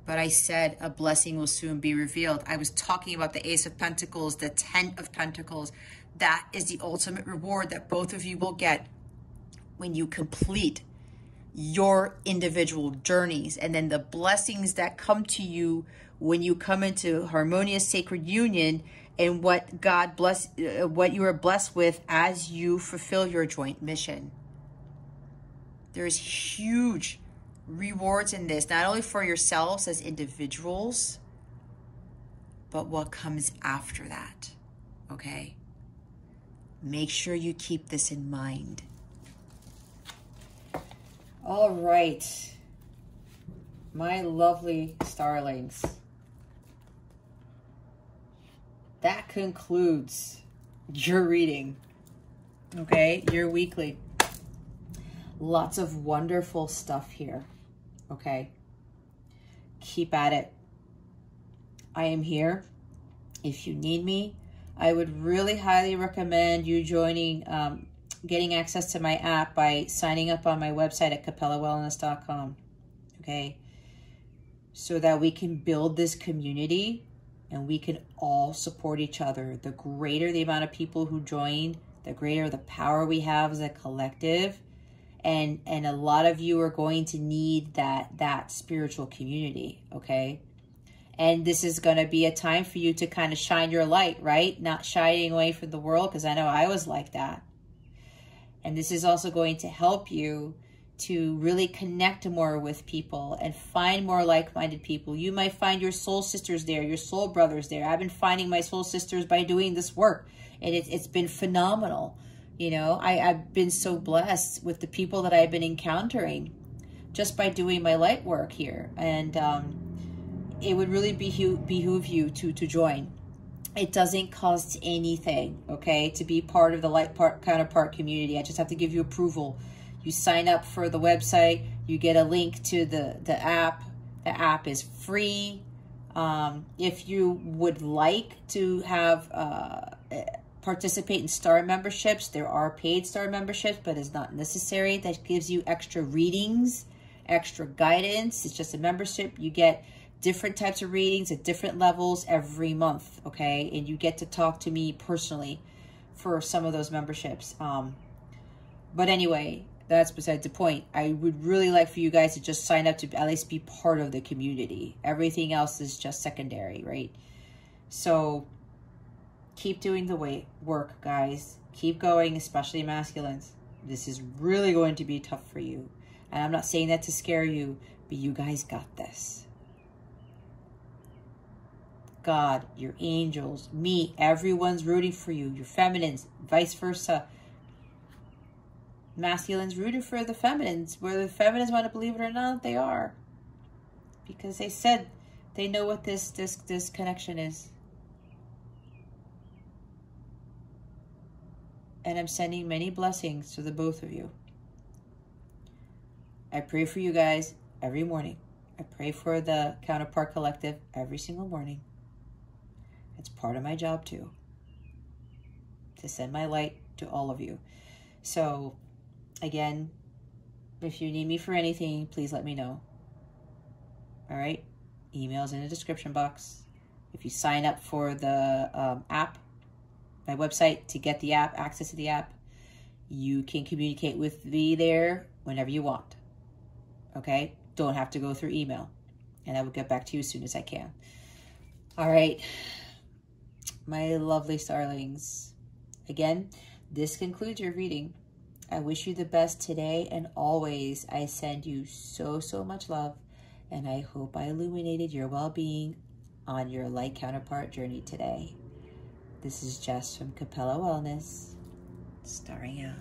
But I said a blessing will soon be revealed. I was talking about the Ace of Pentacles, the 10 of Pentacles. That is the ultimate reward that both of you will get when you complete your individual journeys. And then the blessings that come to you when you come into harmonious sacred union and what God what you are blessed with as you fulfill your joint mission. There's huge rewards in this, not only for yourselves as individuals, but what comes after that, okay? Make sure you keep this in mind. All right, my lovely starlings. That concludes your reading, okay? Your weekly. Lots of wonderful stuff here, okay? Keep at it. I am here. If you need me, I would really highly recommend you joining, getting access to my app by signing up on my website at capellawellness.com, okay? So that we can build this community and we can all support each other. The greater the amount of people who join, the greater the power we have as a collective. And a lot of you are going to need that spiritual community, okay? And this is going to be a time for you to kind of shine your light, right? Not shying away from the world, because I know I was like that. And this is also going to help you to really connect more with people and find more like-minded people. You might find your soul sisters there, your soul brothers there. I've been finding my soul sisters by doing this work, and it's been phenomenal. You know, I've been so blessed with the people that I've been encountering just by doing my light work here. And it would really behoove you to join. It doesn't cost anything, okay, to be part of the Counterpart community. I just have to give you approval. You sign up for the website. You get a link to the app. The app is free. If you would like to have... participate in star memberships. There are paid star memberships, but it's not necessary. That gives you extra readings, extra guidance. It's just a membership. You get different types of readings at different levels every month, okay? And you get to talk to me personally for some of those memberships. But anyway, that's besides the point. I would really like for you guys to just sign up to at least be part of the community. Everything else is just secondary, right? So keep doing the work, guys. Keep going, especially masculines. This is really going to be tough for you. And I'm not saying that to scare you, but you guys got this. God, your angels, me, everyone's rooting for you. Your feminines, vice versa. Masculines rooting for the feminines. Whether the feminines want to believe it or not, they are. Because they said they know what this connection is. And I'm sending many blessings to the both of you. I pray for you guys every morning. I pray for the Counterpart Collective every single morning. It's part of my job too, to send my light to all of you. So again, if you need me for anything, please let me know. All right? Email's in the description box. If you sign up for the app, my website, to get the app, access to the app, you can communicate with me there whenever you want. Okay? Don't have to go through email. And I will get back to you as soon as I can. All right. My lovely starlings. Again, this concludes your reading. I wish you the best today and always. I send you so, so much love. And I hope I illuminated your well-being on your light counterpart journey today. This is Jess from Capella Wellness, starring out.